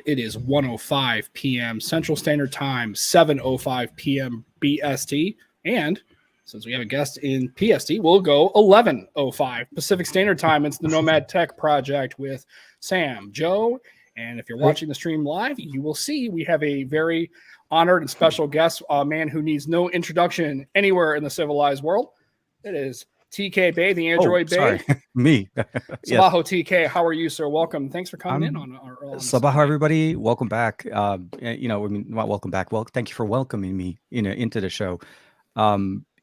It is 1:05 p.m. Central Standard Time, 7:05 p.m. BST, and since we have a guest in PST, we'll go 11:05 Pacific Standard Time. It's the Nomad Tech Project with Sam, Joe, and if you're watching the stream live, you will see we have a very honored and special guest, a man who needs no introduction anywhere in the civilized world. It is TK Bay, the Android Bay. Me. Sabaho TK, how are you, sir? Welcome. Thanks for coming in on our Sabaho, everybody. Welcome back. Not welcome back. Well, thank you for welcoming me, into the show.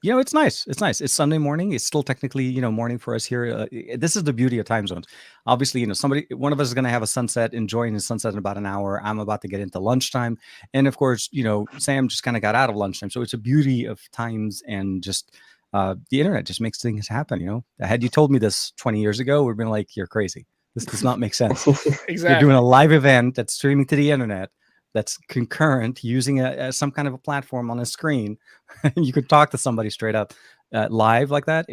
It's nice. It's nice. It's Sunday morning. It's still technically, morning for us here. This is the beauty of time zones. Obviously, one of us is going to have a sunset, enjoying the sunset in about an hour. I'm about to get into lunchtime. And of course, Sam just kind of got out of lunchtime. So it's a beauty of times and just the internet just makes things happen. Had you told me this 20 years ago, we'd been like, you're crazy. This does not make sense. Exactly. You're doing a live event that's streaming to the internet, that's concurrent, using some kind of a platform on a screen. You could talk to somebody straight up live like that.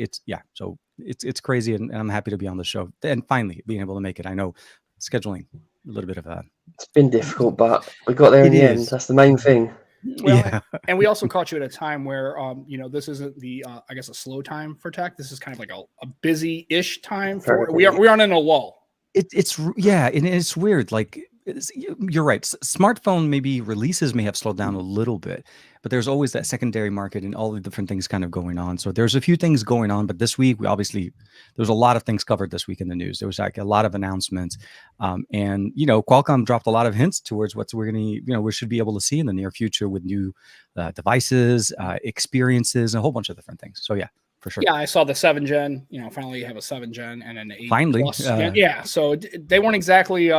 So it's crazy, and I'm happy to be on the show and finally being able to make it. I know scheduling a little bit of a. It's been difficult, but we got there in the end. That's the main thing. Well, yeah. And we also caught you at a time where, this isn't the, a slow time for tech. This is kind of like a busy-ish time for. We aren't in a lull. And it's weird. Like, you're right. Smartphone maybe releases may have slowed down a little bit, but there's always that secondary market and all the different things kind of going on. So there's a few things going on, but this week there's a lot of things covered this week in the news. There was like a lot of announcements, and Qualcomm dropped a lot of hints towards what we should be able to see in the near future with new devices, experiences, and a whole bunch of different things. So yeah. For sure. Yeah, I saw the 7 Gen. Finally, you have a 7 Gen and an 8 finally. Plus. So they weren't exactly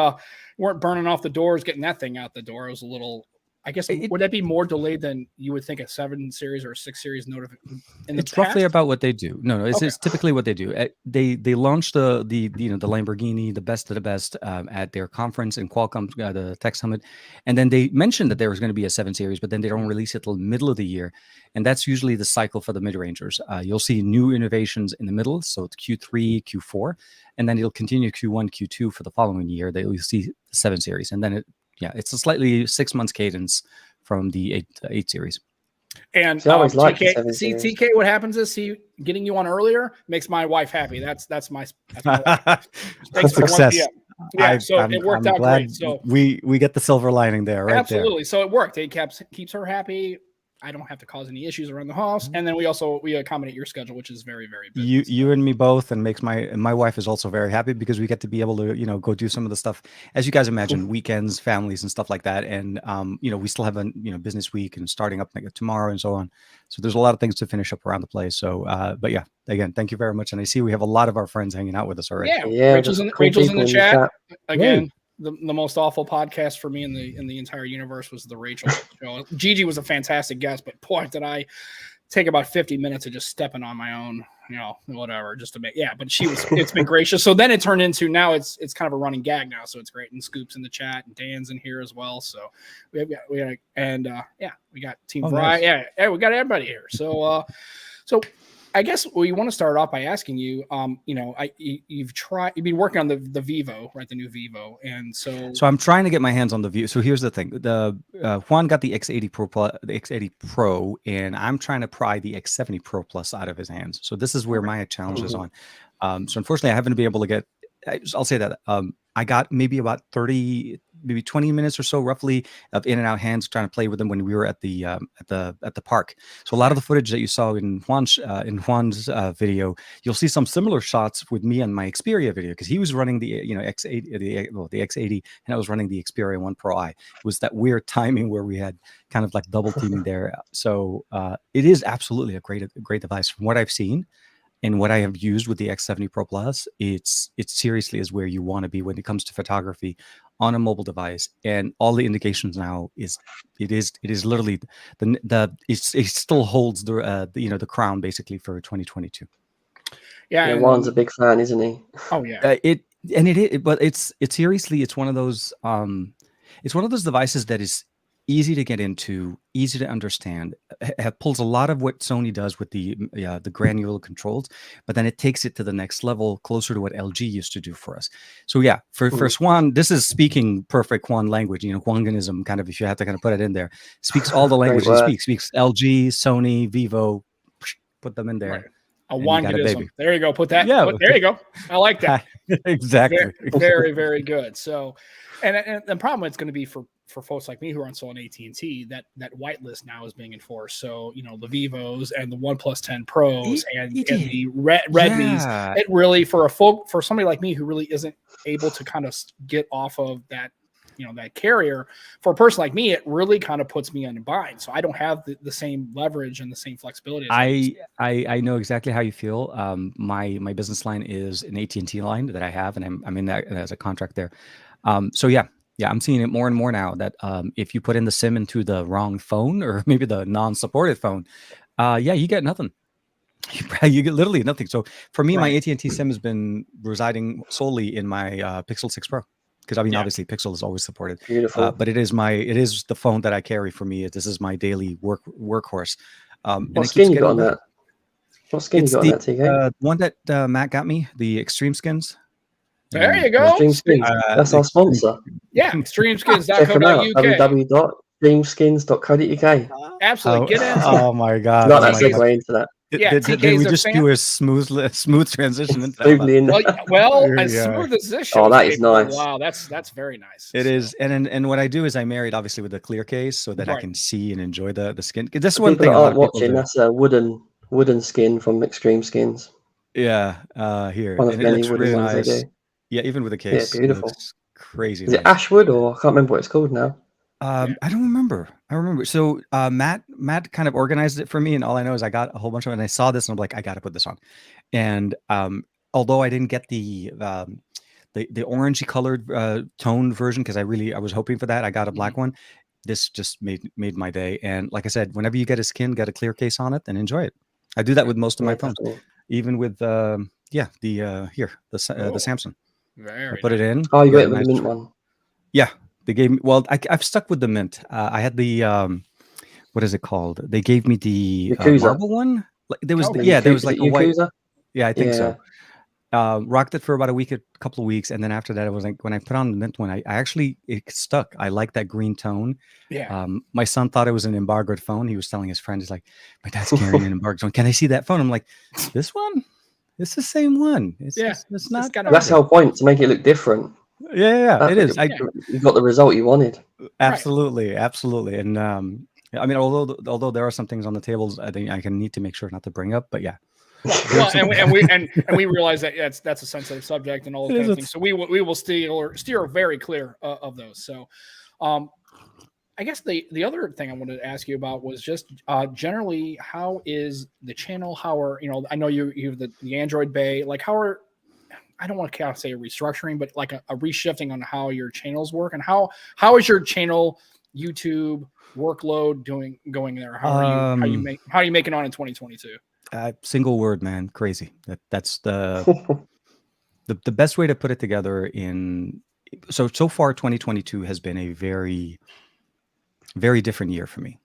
weren't burning off the doors, getting that thing out the door. It was a little. I guess would that be more delayed than you would think a 7 series or a 6 series notification? It's roughly about what they do. No, it's typically what they do. They launched the Lamborghini, the best of the best, at their conference in Qualcomm, the Tech Summit, and then they mentioned that there was going to be a 7 series, but then they don't release it till the middle of the year, and that's usually the cycle for the mid-rangers. You'll see new innovations in the middle, so it's Q3, Q4, and then it'll continue Q1, Q2 for the following year. They'll see the 7 series, and then it's a slightly 6 months cadence from the 8 series. And TK, what happens is getting you on earlier makes my wife happy. That's my success. Yeah, it worked out great. So we get the silver lining there, right? Absolutely. There. So it worked. It keeps her happy. I don't have to cause any issues around the house, and then we accommodate your schedule, which is very, very busy. You and me both, and makes my wife is also very happy because we get to be able to go do some of the stuff, as you guys imagine, weekends, families, and stuff like that. And we still have a business week and starting up tomorrow and so on. So there's a lot of things to finish up around the place. So, but yeah, again, thank you very much. And I see we have a lot of our friends hanging out with us already. Yeah. Rachel's in the chat again. The most awful podcast for me in the entire universe was the Rachel show. Gigi was a fantastic guest, but boy, did I take about 50 minutes of just stepping on my own, whatever, just to make. Yeah, but it's been gracious. So then it turned into now it's kind of a running gag now. So it's great. And Scoop's in the chat and Dan's in here as well. So we got Team Variety. Nice. Yeah, we got everybody here. So I guess we want to start off by asking you, you've been working on the Vivo, right? The new Vivo. And so I'm trying to get my hands on the Vivo. So here's the thing. Juan got the X80 Pro, and I'm trying to pry the X70 Pro Plus out of his hands. So this is where my challenge is on. So unfortunately, I haven't been able to get, I'll say that, I got maybe about 20 minutes or so roughly of in and out hands trying to play with them when we were at the park. So a lot of the footage that you saw in Juan's video, you'll see some similar shots with me on my Xperia video, because he was running the X80, the X80, and I was running the Xperia 1 Pro I. It was that weird timing where we had kind of like double teaming there. So it is absolutely a great device from what I've seen. And what I have used with the X70 Pro Plus, it seriously is where you want to be when it comes to photography on a mobile device. And all the indications now is literally it still holds the crown basically for 2022. Yeah, Juan's a big fan, isn't he? Oh yeah. But it's seriously, it's one of those devices that is easy to get into, easy to understand. It pulls a lot of what Sony does with the granular controls, but then it takes it to the next level, closer to what LG used to do for us. So yeah, for Swan, this is speaking perfect Quan language, Huanganism kind of, if you have to kind of put it in there, speaks all the languages he speaks LG, Sony, Vivo, put them in there. Right. A Wanganism. There you go. Put that. Yeah. There you go. I like that. Exactly. Very, very good. So, and the problem it's going to be for folks like me who are still on AT&T, that whitelist now is being enforced. So, the Vivos and the OnePlus 10 Pros and the Redmis, it really, for somebody like me who really isn't able to kind of get off of that, that carrier, for a person like me, it really kind of puts me in a bind. So I don't have the same leverage and the same flexibility. I know exactly how you feel. My business line is an AT&T line that I have, and I'm in that as a contract there. So yeah, I'm seeing it more and more now that if you put in the SIM into the wrong phone or maybe the non-supported phone, you get nothing. You get literally nothing. So for me, my AT&T SIM has been residing solely in my Pixel 6 Pro. Because obviously Pixel is always supported. Beautiful. But it is the phone that I carry for me. This is my daily workhorse. What skin you got on that? What skin you got on that, TK? One that Matt got me, the Extreme Skins. There you go. Extreme Skins. That's our sponsor. Yeah, extremeskins.co.uk. Check them out. www.extremeskins.co.uk. Absolutely. Get in. Oh my God. Not that segue into that. Did we just do a smooth transition into that? Well, as smooth as this show. Oh, that is nice. Wow, that's very nice. It is, and what I do is I married obviously with a clear case so that I can see and enjoy the skin. This one thing that aren't watching. That's a wooden skin from Extreme Skins. Yeah, here. One of many wooden ones they do. Yeah, even with a case. Yeah, beautiful. Crazy. Is it Ashwood or I can't remember what it's called now. I don't remember. So Matt kind of organized it for me, and all I know is I got a whole bunch of it, and I saw this, and I'm like, I got to put this on. And although I didn't get the orangey colored toned version because I was hoping for that, I got a black one. This just made my day. And like I said, whenever you get a skin, get a clear case on it, and enjoy it. I do that with most of my phones, even with the Samsung. Very I put it in. Oh, you got it with the Mint one. Yeah. They gave me, I've stuck with the Mint. I had the, what is it called? They gave me the marble one. There was, there was like a white. Yeah, I think so. Rocked it for about a couple of weeks. And then after that, it was like, when I put on the Mint one, it stuck. I like that green tone. Yeah. My son thought it was an embargoed phone. He was telling his friend, he's like, my dad's carrying an embargoed phone. Can I see that phone? I'm like, this one? It's the same one. It's not. That's the whole point, to make it look different. Yeah, it is. You got the result you wanted. Absolutely. And I mean, although there are some things on the tables, I think I can need to make sure not to bring up. But yeah. Well, and we realize that that's a sensitive subject and all those kind of things. So we will steer very clear of those. So, I guess the other thing I wanted to ask you about was just generally, how is the channel? How are, I know you have the Android Bay, like how are, I don't want to say a restructuring, but like a reshifting on how your channels work, and how is your channel YouTube workload going there? How are you making on in 2022? Single word, man, crazy. That's the the best way to put it together. So far 2022 has been a very, very different year for me.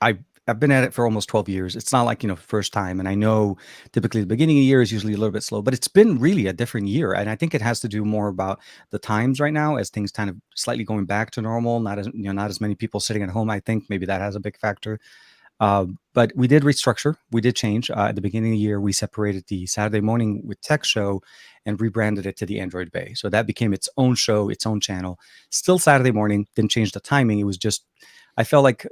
I've been at it for almost 12 years. It's not like, first time. And I know typically the beginning of the year is usually a little bit slow, but it's been really a different year. And I think it has to do more about the times right now, as things kind of slightly going back to normal. Not as many people sitting at home. I think maybe that has a big factor. But we did restructure. We did change. At the beginning of the year, we separated the Saturday Morning with Tech show and rebranded it to the Android Bay. So that became its own show, its own channel. Still Saturday morning. Didn't change the timing. It was just, I felt like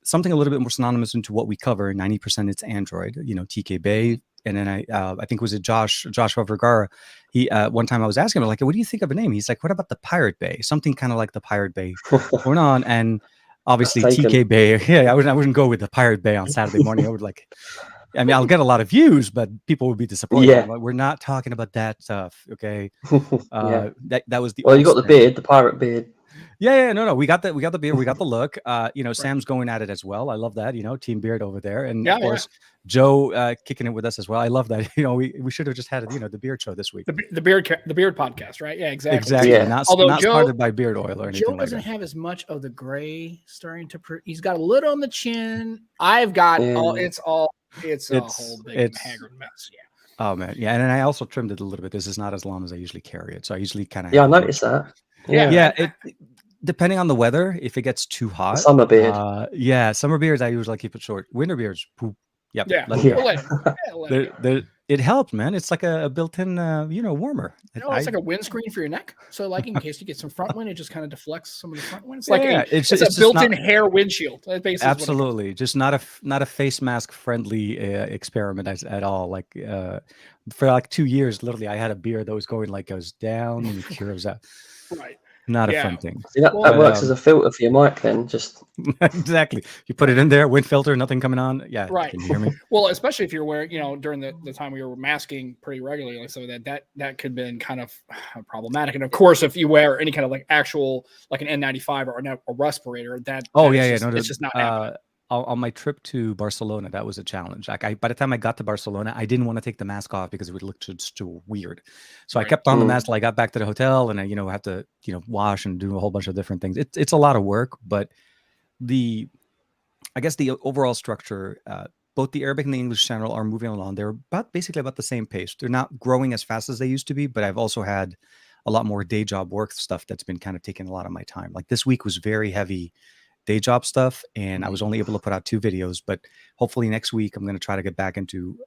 something a little bit more synonymous into what we cover. 90% it's Android, TK Bay. And then I think it was Joshua Vergara. He one time I was asking him, like, what do you think of a name? He's like, what about the Pirate Bay? Something kind of like the Pirate Bay going on. And obviously TK Bay. Yeah, I wouldn't go with the Pirate Bay on Saturday morning. I'll get a lot of views, but people would be disappointed. Yeah. We're not talking about that stuff. Okay. That was the. Well, you got the beard, the pirate beard. No. We got the beer. We got the look. Sam's going at it as well. I love that. Team Beard over there, and of course Joe kicking it with us as well. I love that. We should have just had the beard show this week. The beard podcast, right? Yeah, exactly. Exactly. Yeah. Not Although Joe, started by beard oil or anything Joe like doesn't that. have as much of the gray starting to. He's got a little on the chin. I've got it's a whole big haggard mess. Yeah. Oh man, yeah, and I also trimmed it a little bit. This is not as long as I usually carry it, so I usually kind of I noticed that. Yeah. Depending on the weather, if it gets too hot, summer beard. Summer beards I usually keep it short. Winter beards, poop. Yep. It helped, man. It's like a built-in, warmer. It's like a windscreen for your neck. So, like in case you get some front wind, it just kind of deflects some of the front wind. It's like it's a built-in hair windshield. Absolutely, just not a face mask friendly experiment at all. Like for like 2 years, literally, I had a beard that was going like goes down and curves out. Right. Not a fun thing. See, that works as a filter for your mic then. Just exactly. You put it in there, wind filter, nothing coming on. Yeah. Right. Can you hear me? Well, especially if you're wearing, during the time we were masking pretty regularly, so that could have been kind of problematic. And of course, if you wear any kind of like actual, like an N95 or a respirator, it's just not happening. On my trip to Barcelona, that was a challenge. Like by the time I got to Barcelona, I didn't want to take the mask off because it would look just too weird. So I kept on the mask till I got back to the hotel, and I, had to, wash and do a whole bunch of different things. It's a lot of work, but I guess the overall structure, both the Arabic and the English channel are moving along. They're basically about the same pace. They're not growing as fast as they used to be, but I've also had a lot more day job work stuff that's been kind of taking a lot of my time. Like this week was very heavy day job stuff, and I was only able to put out 2 videos, but hopefully next week I'm going to try to get back into.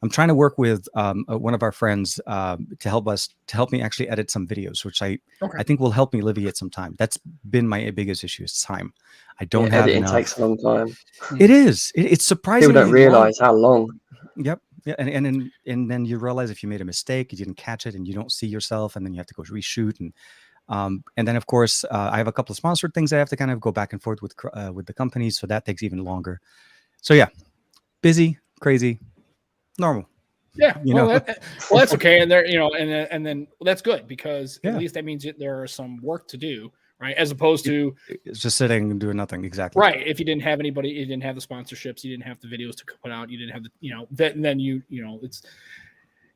I'm trying to work with one of our friends to help me actually edit some videos, which I think will help me alleviate some time. That's been my biggest issue is time. I don't have enough. Editing takes a long time. It is. It's surprising. People don't realize how long. Yep. Yeah, and then you realize if you made a mistake, you didn't catch it, and you don't see yourself, and then you have to go reshoot and then of course I have a couple of sponsored things I have to kind of go back and forth with the companies, so that takes even longer. So yeah, busy, crazy, normal. Yeah, that's okay, and there, and then that's good because at least that means there are some work to do, right? As opposed to it's just sitting and doing nothing. Exactly. Right. If you didn't have anybody, you didn't have the sponsorships, you didn't have the videos to put out, you didn't have the, then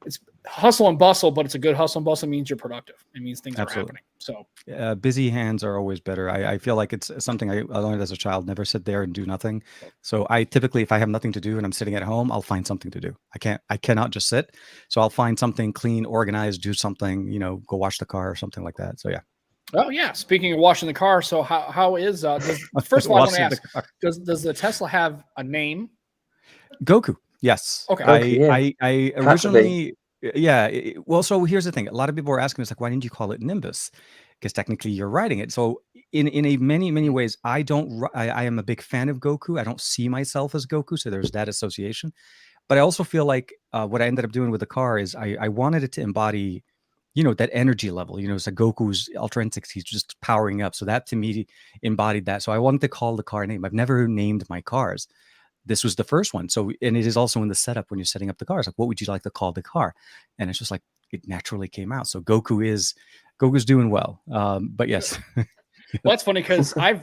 it's hustle and bustle, but it's a good hustle and bustle. It means you're productive. It means things are happening. So busy hands are always better. I feel like it's something I learned as a child. Never sit there and do nothing. So I typically, if I have nothing to do and I'm sitting at home, I'll find something to do. I cannot just sit. So I'll find something clean, organized, do something, go wash the car or something like that. So yeah. Oh yeah. Speaking of washing the car, so how is first of all, I want to ask, does the Tesla have a name? Goku. Yes. Okay. I originally, well, so here's the thing. A lot of people are asking us like, why didn't you call it Nimbus? Because technically you're riding it. So in a many ways, I am a big fan of Goku. I don't see myself as Goku. So there's that association. But I also feel like what I ended up doing with the car is I wanted it to embody, that energy level. It's like Goku's Ultra Instinct. He's just powering up. So that to me embodied that. So I wanted to call the car name. I've never named my cars. This was the first one. So, and it is also in the setup when you're setting up the cars. Like, what would you like to call the car? And it's just like, it naturally came out. So Goku's doing well. But yes. Well, that's funny because I've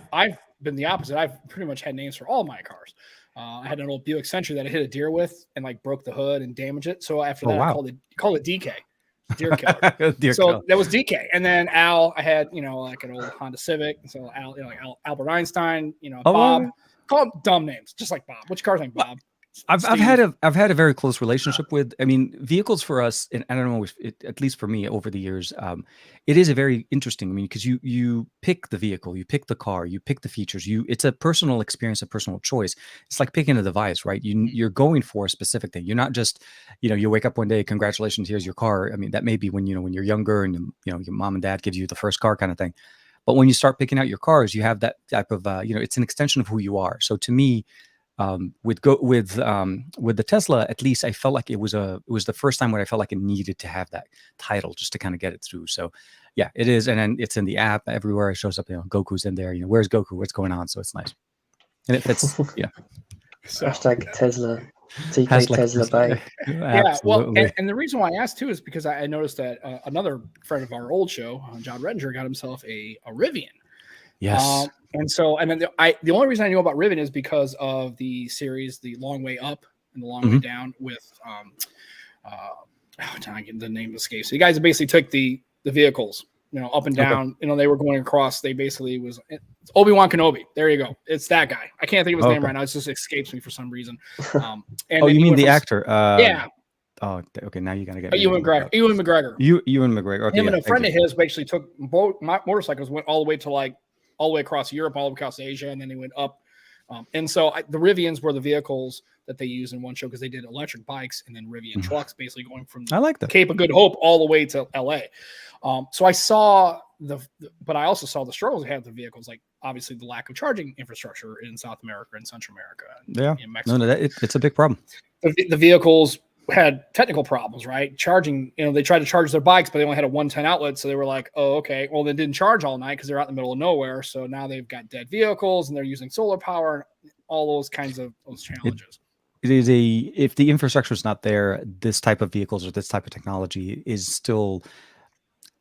been the opposite. I've pretty much had names for all my cars. I had an old Buick Century that I hit a deer with and like broke the hood and damaged it. So after that, I called it DK. Deer killer. That was DK. And then Al, I had, like an old Honda Civic. So Al, like Albert Einstein, Bob. Call them dumb names, just like Bob. Which car's name Bob? I've had a very close relationship with. I mean, vehicles for us, and I don't know if at least for me over the years, it is a very interesting. I mean, because you pick the vehicle, you pick the car, you pick the features. It's a personal experience, a personal choice. It's like picking a device, right? You're going for a specific thing. You're not just, you wake up one day, congratulations, here's your car. I mean, that may be when you're younger and your mom and dad gives you the first car kind of thing. But when you start picking out your cars, you have that type of, it's an extension of who you are. So to me, with the Tesla, at least I felt like it was the first time where I felt like it needed to have that title just to kind of get it through. So yeah, it is. And then it's in the app everywhere. It shows up, Goku's in there, where's Goku? What's going on? So it's nice. And it fits. Yeah. Hashtag Tesla. TK Tesla Bay. Yeah, well, and the reason why I asked too is because I noticed that another friend of our old show, John Redinger, got himself a Rivian, Yes. And then the only reason I knew about Rivian is because of the series, The Long Way Up and The Long Way Down with, the name escapes. So you guys basically took the vehicles, up and down. Okay. They were going across. They basically it's Obi-Wan Kenobi. There you go. It's that guy. I can't think of his name right now. It just escapes me for some reason. And you mean the actor? Yeah. Oh, okay. Now you gotta get Ewan McGregor. Ewan McGregor. Okay, Him and a friend of his actually took both motorcycles, went all the way to all the way across Europe, all the way across Asia, and then they went up. And so the Rivians were the vehicles that they used in one show because they did electric bikes and then Rivian trucks, basically going from Cape of Good Hope all the way to LA. So I saw but I also saw the struggles they had with the vehicles, like obviously the lack of charging infrastructure in South America and Central America. And in Mexico. It's a big problem. The vehicles had technical problems, right? Charging, they tried to charge their bikes, but they only had a 110 outlet. So they were like, oh, okay. Well, they didn't charge all night because they're out in the middle of nowhere. So now they've got dead vehicles and they're using solar power and all those kinds of challenges. It is if the infrastructure is not there, this type of vehicles or this type of technology is still,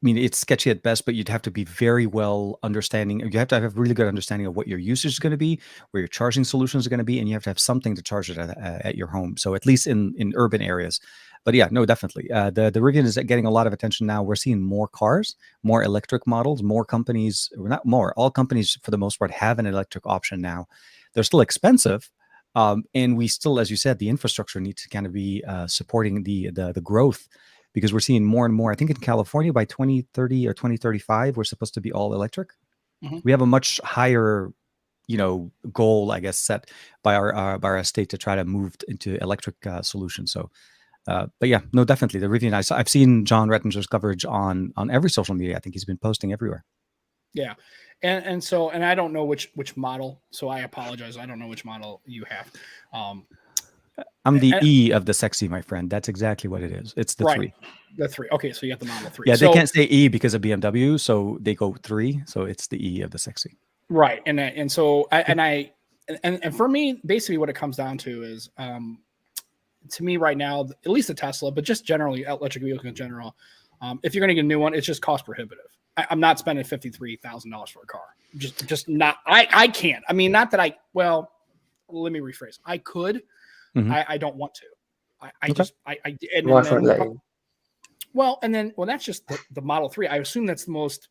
it's sketchy at best, but you'd have to be very well understanding. You have to have a really good understanding of what your usage is going to be, where your charging solutions are going to be, and you have to have something to charge it at your home. So at least in urban areas. But yeah, no, definitely. The Rivian is getting a lot of attention now. We're seeing more cars, more electric models, more companies, or not more, all companies for the most part have an electric option now. They're still expensive. And we still, as you said, the infrastructure needs to kind of be supporting the growth, because we're seeing more and more. I think in California by 2030 or 2035, we're supposed to be all electric. We have a much higher, goal, I guess, set by our state to try to move into electric solutions. So, but yeah, no, definitely the Rivian. I've seen John Rettinger's coverage on every social media. I think he's been posting everywhere. Yeah. And so I don't know which model, so I apologize. I don't know which model you have. I'm the E of the sexy, my friend. That's exactly what it is. It's the 3. The 3. Okay, so you got the Model 3. Yeah, they can't say E because of BMW, so they go 3. So it's the E of the sexy. Right, and so for me, basically, what it comes down to is, to me right now, at least the Tesla, but just generally electric vehicles in general, if you're going to get a new one, it's just cost prohibitive. I'm not spending $53,000 for a car. Just not. I can't. Not that well, let me rephrase. I could. I don't want to. That's just the Model 3. I assume that's the most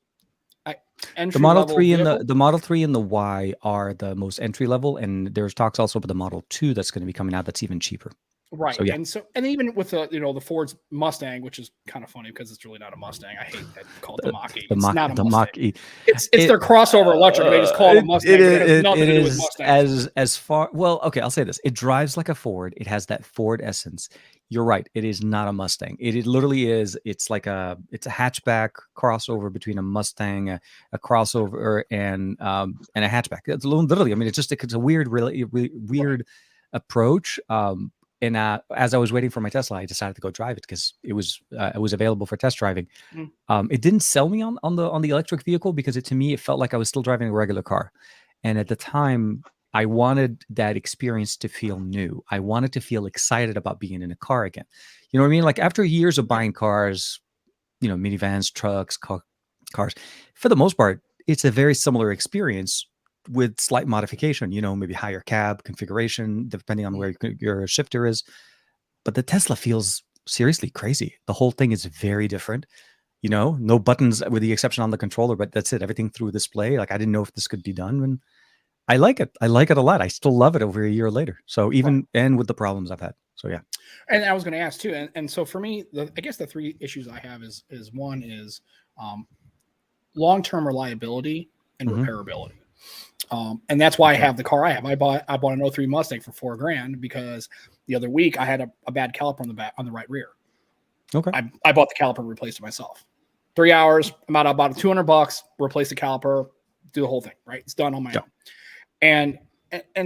entry. The Model 3 and the Model 3 and the Y are the most entry level, and there's talks also about the Model 2 that's going to be coming out that's even cheaper. Right. So, yeah. And even with the Ford's Mustang, which is kind of funny because it's really not a Mustang. I hate that call it the Mach-E. It's not a Mustang. Mach-E. It's their crossover electric. They just call it a Mustang. It has nothing to do with Mustangs. As far, well, okay, I'll say this. It drives like a Ford. It has that Ford essence. You're right. It is not a Mustang. It literally is. It's like it's a hatchback crossover between a Mustang, a crossover, and a hatchback. It's literally. It's a weird, really weird approach. And as I was waiting for my Tesla, I decided to go drive it because it was available for test driving. It didn't sell me on the electric vehicle because to me it felt like I was still driving a regular car. And at the time, I wanted that experience to feel new. I wanted to feel excited about being in a car again. You know what I mean? Like after years of buying cars, minivans, trucks, cars, for the most part, it's a very similar experience with slight modification, maybe higher cab configuration, depending on where your shifter is. But the Tesla feels seriously crazy. The whole thing is very different. No buttons with the exception on the controller, but that's it. Everything through display. Like I didn't know if this could be done. And I like it. I like it a lot. I still love it over a year later. So even, and with the problems I've had. So yeah. And I was going to ask too. And so for me, I guess the 3 issues I have is one is long-term reliability and repairability. And that's why I have the car I have. I bought an 03 Mustang for $4,000 because the other week I had a bad caliper on the right rear. Okay. I bought the caliper and replaced it myself. 3 hours. I'm out about $200, replace the caliper, do the whole thing, right? It's done on my own. And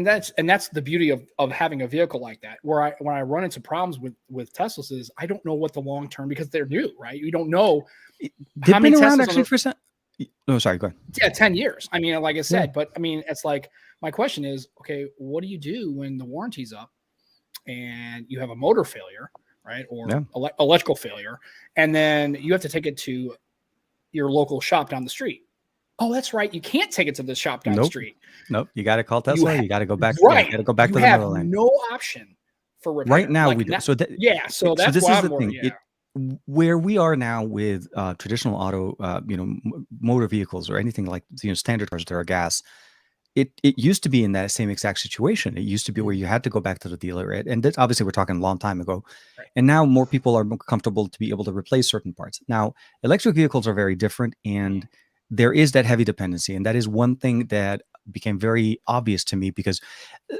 that's the beauty of having a vehicle like that, where when I run into problems with Teslas is I don't know what the long term, because they're new, right? You don't know how many Teslas actually for. Oh, sorry, go ahead. Yeah, 10 years. Like I said, but it's like, my question is, okay, what do you do when the warranty's up and you have a motor failure, right? Or electrical failure, and then you have to take it to your local shop down the street. Oh, that's right. You can't take it to the shop down the Nope. street. Nope. You got to call Tesla. You got to go back. Right. You got to go back you to the have motherland. no option for repair. Right now Like, we do. now, So that, yeah. So that's this why is I'm the more, thing. yeah. Where we are now with traditional auto, motor vehicles or anything like standard cars that are gas. It used to be in that same exact situation. It used to be where you had to go back to the dealer, right? And this, obviously we're talking a long time ago. Right. And now more people are more comfortable to be able to replace certain parts. Now, electric vehicles are very different, and there is that heavy dependency. And that is one thing that became very obvious to me, because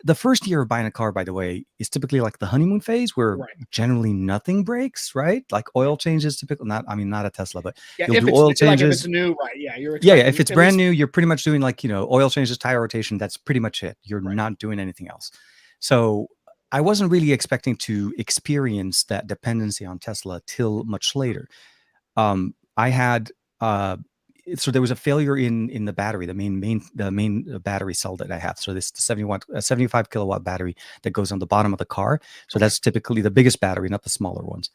the first year of buying a car, by the way, is typically like the honeymoon phase where Right. generally nothing breaks, right? Like oil changes, typically not a Tesla, but Yeah, you'll if do it's oil like if changes. it's new, right? Yeah, you're Yeah, expecting if it's at brand least- new, you're pretty much doing like, oil changes, tire rotation. That's pretty much it. You're Right. not doing anything else. So I wasn't really expecting to experience that dependency on Tesla till much later. I had so there was a failure in the battery, the main battery cell that I have. So this the 75 kilowatt battery that goes on the bottom of the car. So that's typically the biggest battery, not the smaller ones.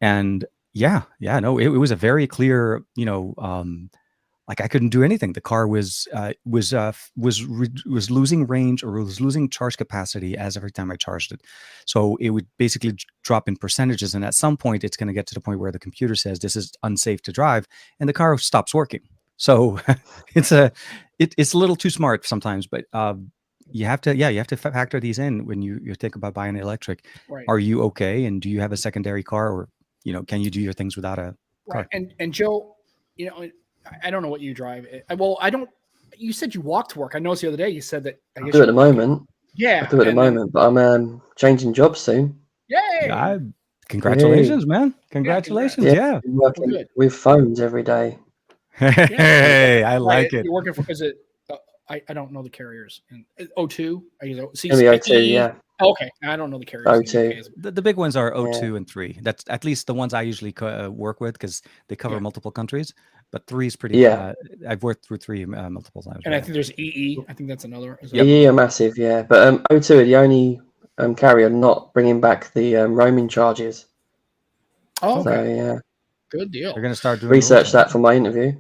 And no, it was a very clear, like I couldn't do anything. The car was losing range, or was losing charge capacity as every time I charged it. So it would basically drop in percentages, and at some point, it's going to get to the point where the computer says this is unsafe to drive, and the car stops working. So it's a little too smart sometimes, but you have to factor these in when you think about buying an electric. Right. Are you okay, and do you have a secondary car, or can you do your things without a car? Right. And Joe, I don't know what you drive. Well, I don't. You said you walk to work. I noticed the other day you said that. I guess do at the moment. Yeah, I do at the moment, but I'm changing jobs soon. Yay! Congratulations, man! Congratulations! Yeah, I'm working with phones every day. Hey, I like it. You're working for? Is it? I don't know the carriers. O2. I use O2, yeah. Okay, I don't know the carriers. O2. The big ones are O2 and 3. That's at least the ones I usually work with, because they cover multiple countries. But 3 is pretty. Yeah. I've worked through 3 multiple times. And I think there's EE. I think that's another. EE are massive, yeah. But O2 are the only carrier not bringing back the roaming charges. Oh, okay. So, yeah. Good deal. They're going to start doing research that for my interview.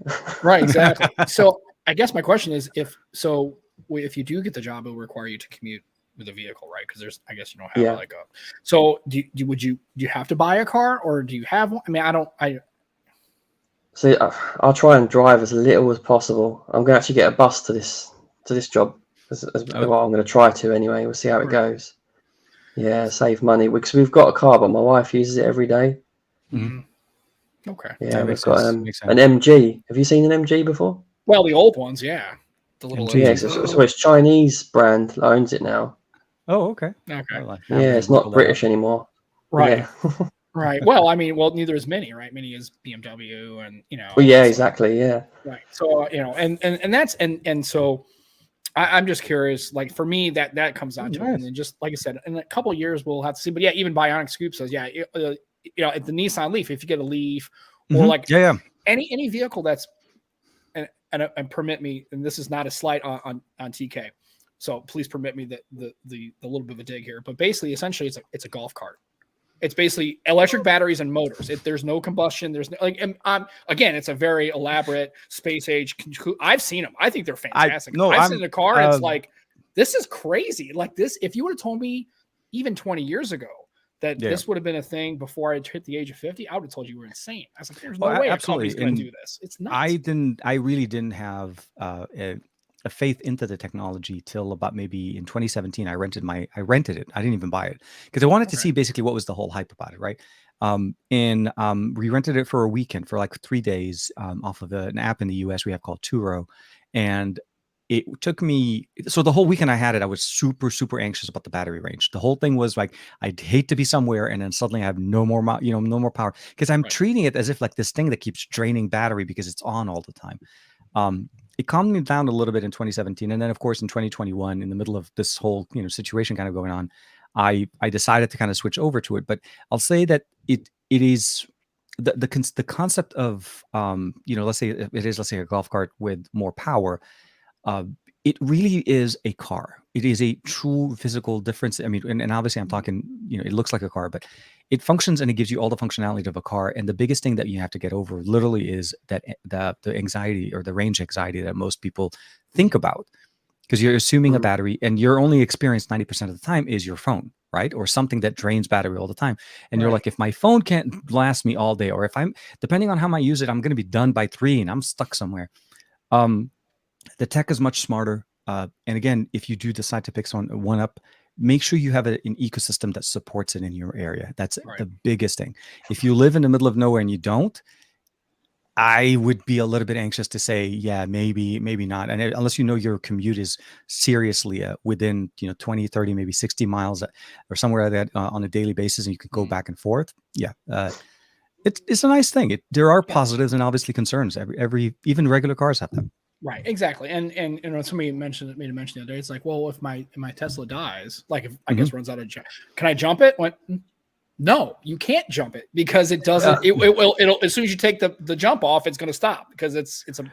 Right, exactly. So I guess my question is, if you do get the job, it'll require you to commute with a vehicle, right? Because there's, I guess you don't have like a. So do you have to buy a car, or do you have one? I mean, See, I'll try and drive as little as possible. I'm going to actually get a bus to this job. Well, I'm going to try to anyway. We'll see how it goes. Yeah, save money because we've got a car, but my wife uses it every day. Mm-hmm. Okay. Yeah, we've got an MG. Have you seen an MG before? Well, the old ones, yeah. The little MG. Yeah, so it's Chinese brand that owns it now. Oh, okay. Okay. Yeah, it's not British anymore. Right. Yeah. Right. Well, I mean, neither is Mini, right? Mini is BMW, and Well, yeah, exactly. Yeah. Right. So and that's and so I'm just curious. Like for me, that comes down to it, and then just like I said, in a couple of years we'll have to see. But yeah, even Bionic Scoop says, at the Nissan Leaf, if you get a Leaf or like any vehicle that's and permit me, and this is not a slight on TK, so please permit me the little bit of a dig here. But basically, essentially, it's a golf cart. It's basically electric batteries and motors. There's no combustion. There's no, again, it's a very elaborate space age. I've seen them. I think they're fantastic. I've seen the car. And it's like, this is crazy. Like this, if you would have told me even 20 years ago that this would have been a thing before I hit the age of 50, I would have told you were insane. I was like, there's no way a company's going to do this. It's nuts. I really didn't have a faith into the technology till about maybe in 2017. I rented it. I didn't even buy it because I wanted to see basically what was the whole hype about it, right? We rented it for a weekend for like 3 days off of an app in the US we have called Turo, and it took me. So the whole weekend I had it, I was super, super anxious about the battery range. The whole thing was like, I'd hate to be somewhere and then suddenly I have no more power, because I'm treating it as if like this thing that keeps draining battery because it's on all the time. It calmed me down a little bit in 2017. And then of course in 2021, in the middle of this whole, situation kind of going on, I decided to kind of switch over to it. But I'll say that it is the concept of, let's say a golf cart with more power. it really is a car. It is a true physical difference. I mean, and obviously I'm talking, it looks like a car, but it functions and it gives you all the functionality of a car. And the biggest thing that you have to get over literally is that the anxiety or the range anxiety that most people think about, because you're assuming a battery and your only experience 90% of the time is your phone, right? Or something that drains battery all the time. And you're like, if my phone can't last me all day, or if depending on how I use it, I'm going to be done by 3 and I'm stuck somewhere. The tech is much smarter. And again, if you do decide to pick one up, make sure you have an ecosystem that supports it in your area. That's the biggest thing. If you live in the middle of nowhere and you don't, I would be a little bit anxious to say, yeah, maybe not. And unless your commute is seriously within 20, 30, maybe 60 miles or somewhere like that on a daily basis, and you can go back and forth. Yeah. It's a nice thing. There are positives and obviously concerns. Even regular cars have them. Right, exactly. And somebody made a mention the other day. It's like, well, if my Tesla dies, like if I guess runs out of can I jump it? Went, no, you can't jump it because it doesn't. It'll as soon as you take the jump off, it's going to stop because it's. So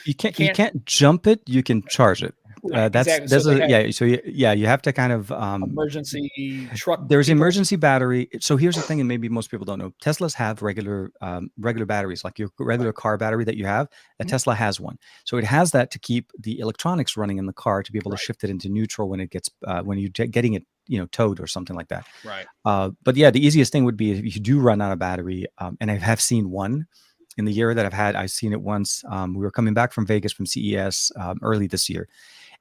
you can't jump it. You can charge it. Right, that's exactly. So you have to kind of emergency truck. There's emergency battery. So here's the thing, and maybe most people don't know. Teslas have regular batteries, like your regular car battery that you have. A Tesla has one, so it has that to keep the electronics running in the car to be able to shift it into neutral when it gets when you're getting it towed or something like that. Right. But yeah, the easiest thing would be if you do run out of battery, and I have seen one. In the year that I've seen it once. We were coming back from Vegas from CES early this year.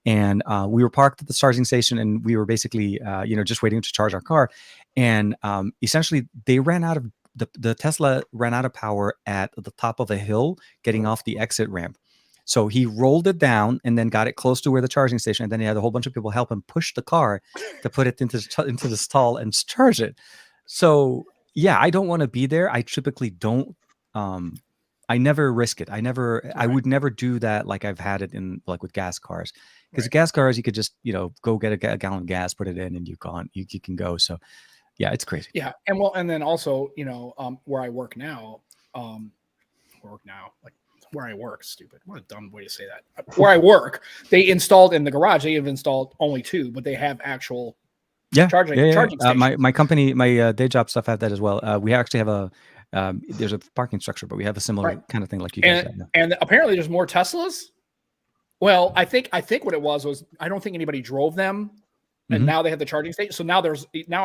And we were parked at the charging station, and we were basically, just waiting to charge our car. And essentially, they ran out of the Tesla ran out of power at the top of a hill, getting off the exit ramp. So he rolled it down and then got it close to where the charging station. And then he had a whole bunch of people help him push the car to put it into the stall and charge it. So yeah, I don't want to be there. I typically don't. I never risk it. I would never do that like I've had it in like with gas cars. Because gas cars, you could just, go get a gallon of gas, put it in, and you can go. So, yeah, it's crazy. Yeah, and then also, where I work now, like where I work, stupid. What a dumb way to say that. Where I work, they installed in the garage. They have installed only 2, but they have actual charging stations. My company, my day job stuff have that as well. We actually have there's a parking structure, but we have a similar kind of thing like you guys have. And apparently, there's more Teslas. Well, I think what it was I don't think anybody drove them, and now they have the charging station. So now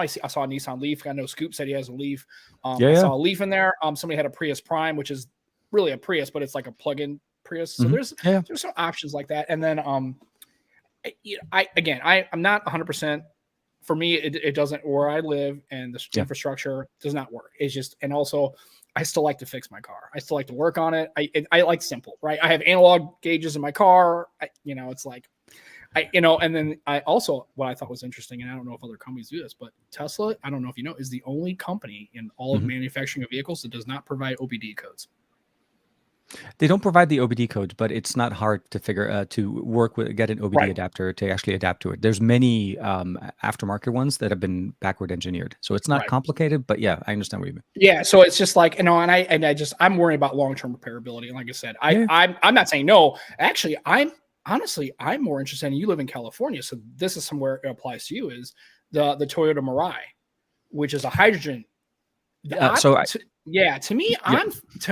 I saw a Nissan Leaf. I know Scoop said he has a Leaf. I saw a Leaf in there. Somebody had a Prius Prime, which is really a Prius, but it's like a plug-in Prius. So there's some options like that. And then I'm not 100%. For me, it doesn't where I live, and the infrastructure does not work. It's just, and also I still like to fix my car. I still like to work on it. I like simple, right? I have analog gauges in my car. It's like, and then I also, what I thought was interesting, and I don't know if other companies do this, but Tesla, I don't know if you know, is the only company in all of manufacturing of vehicles that does not provide OBD codes. They don't provide the OBD code, but it's not hard to figure to work with, get an OBD adapter to actually adapt to it. There's many aftermarket ones that have been backward engineered, so it's not complicated. But yeah, I understand what you mean. Yeah, so it's just like I'm worried about long-term repairability. And like I said, I'm not saying no. Actually, I'm more interested. And you live in California, so this is somewhere it applies to you. Is the Toyota Mirai, which is a hydrogen. To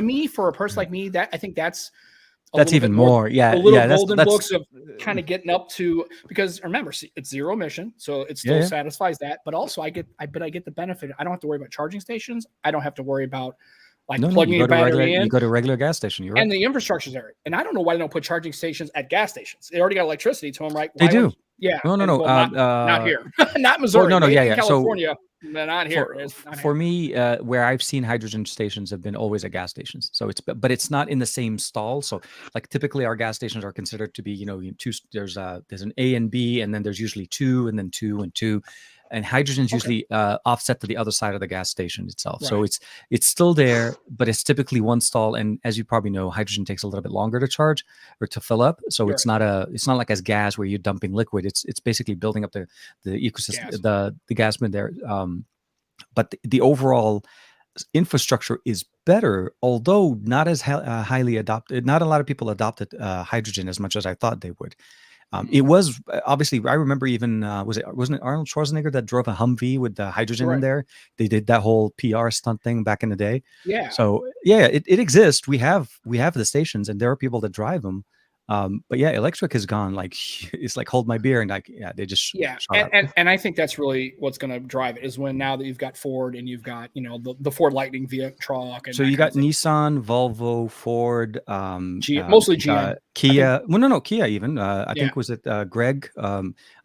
me, for a person like me, that I think that's even more. Golden books of kind of getting up to, because remember, it's zero emission, so it still satisfies that. But also, I get the benefit. I don't have to worry about charging stations. I don't have to worry about plugging your battery in. You go to a regular gas station. You're right. And the infrastructure's there. And I don't know why they don't put charging stations at gas stations. They already got electricity to them, right? They do. No. Not here. Not Missouri. California. Not here. For me, where I've seen hydrogen stations have been always at gas stations. So but it's not in the same stall. So like typically our gas stations are considered to be, two. There's an A and B, and then there's usually 2, and then 2 and 2. And hydrogen is usually offset to the other side of the gas station itself. Right. So it's still there, but it's typically one stall. And as you probably know, hydrogen takes a little bit longer to charge or to fill up. So it's not like as gas where you're dumping liquid. It's basically building up the ecosystem, the gas mid there. But the overall infrastructure is better, although not as highly adopted. Not a lot of people adopted hydrogen as much as I thought they would. It was obviously, I remember even, wasn't it Arnold Schwarzenegger that drove a Humvee with the hydrogen in Right. there? They did that whole PR stunt thing back in the day. Yeah. So yeah, it exists. We have the stations, and there are people that drive them. But yeah, electric has gone like, it's like hold my beer, and like, yeah, they just shut up. And I think that's really what's going to drive it, is when now that you've got Ford and you've got, you know, the Ford Lightning truck. And So you got Nissan, Volvo, Ford, mostly GM. Kia. Well, no, Kia even. I think was it Greg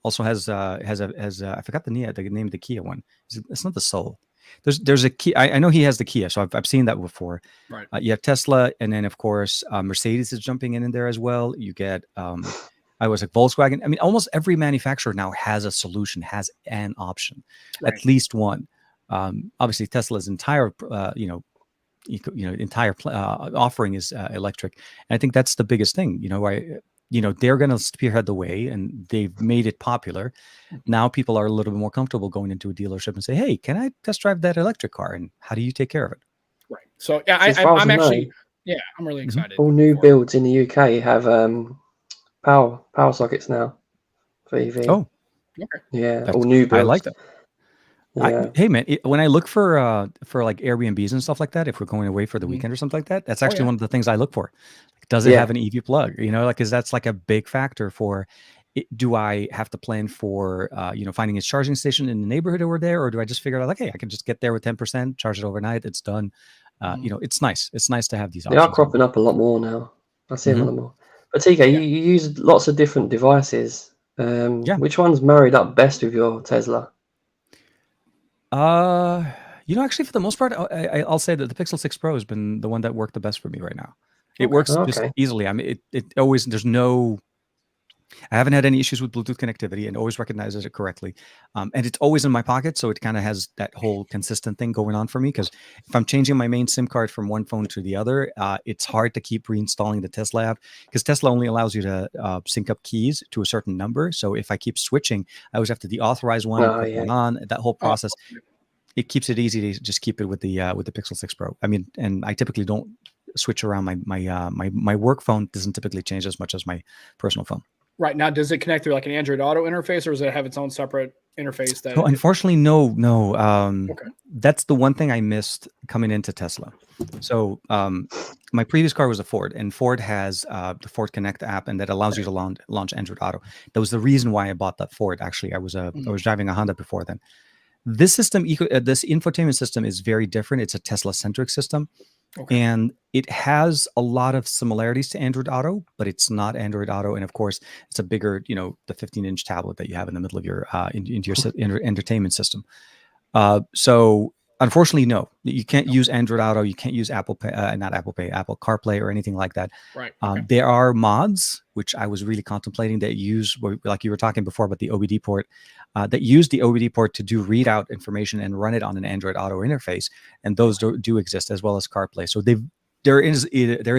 also has I forgot the name of the Kia one. It's not the Soul. There's a Kia. I know he has the Kia, so I've seen that before. Right. You have Tesla, and then of course Mercedes is jumping in there as well. You get I was like Volkswagen. I mean, almost every manufacturer now has a solution, has an option, at least one. Obviously, Tesla's entire entire offering is electric, and I think that's the biggest thing. They're going to spearhead the way, and they've made it popular. Now people are a little bit more comfortable going into a dealership and say, "Hey, can I test drive that electric car? And how do you take care of it?" Right. So yeah, I'm actually I'm really excited. All new builds in the UK have power sockets now for EV. Oh, okay. Yeah, all new builds. I like that. Yeah. Hey man, when I look for like Airbnbs and stuff like that, if we're going away for the weekend or something like that, that's actually one of the things I look for. Does it have an EV plug? Because that's like a big factor for it. Do I have to plan for finding a charging station in the neighborhood over there, or do I just figure out like, hey, I can just get there with 10%, charge it overnight, it's done. It's nice. It's nice to have these options. They are cropping up a lot more now. I see them a lot more. But TK, you use lots of different devices. Which one's married up best with your Tesla? Actually, for the most part, I'll say that the Pixel 6 Pro has been the one that worked the best for me right now. It works just easily. I mean, it always, I haven't had any issues with Bluetooth connectivity, and always recognizes it correctly. And it's always in my pocket, so it kind of has that whole consistent thing going on for me. Because if I'm changing my main SIM card from one phone to the other, it's hard to keep reinstalling the Tesla app, because Tesla only allows you to sync up keys to a certain number. So if I keep switching, I always have to deauthorize one, put one on. That whole process, it keeps it easy to just keep it with the Pixel 6 Pro. I mean, and I typically don't switch around my work phone. Doesn't typically change as much as my personal phone. Right. Now, does it connect through like an Android Auto interface, or does it have its own separate interface? So unfortunately, no. That's the one thing I missed coming into Tesla. So my previous car was a Ford, and Ford has the Ford Connect app, and that allows you to launch Android Auto. That was the reason why I bought that Ford. Actually, I was driving a Honda before then. This system, this infotainment system, is very different. It's a Tesla-centric system. And it has a lot of similarities to Android Auto, but it's not Android Auto. And of course, it's a bigger, the 15-inch tablet that you have in the middle of your into your entertainment system. So unfortunately, no, you can't use Android Auto. You can't use Apple CarPlay or anything like that. Right. There are mods, which I was really contemplating, that use, like you were talking before about the OBD port, that use the OBD port to do readout information and run it on an Android Auto interface. And those do exist, as well as CarPlay. So there is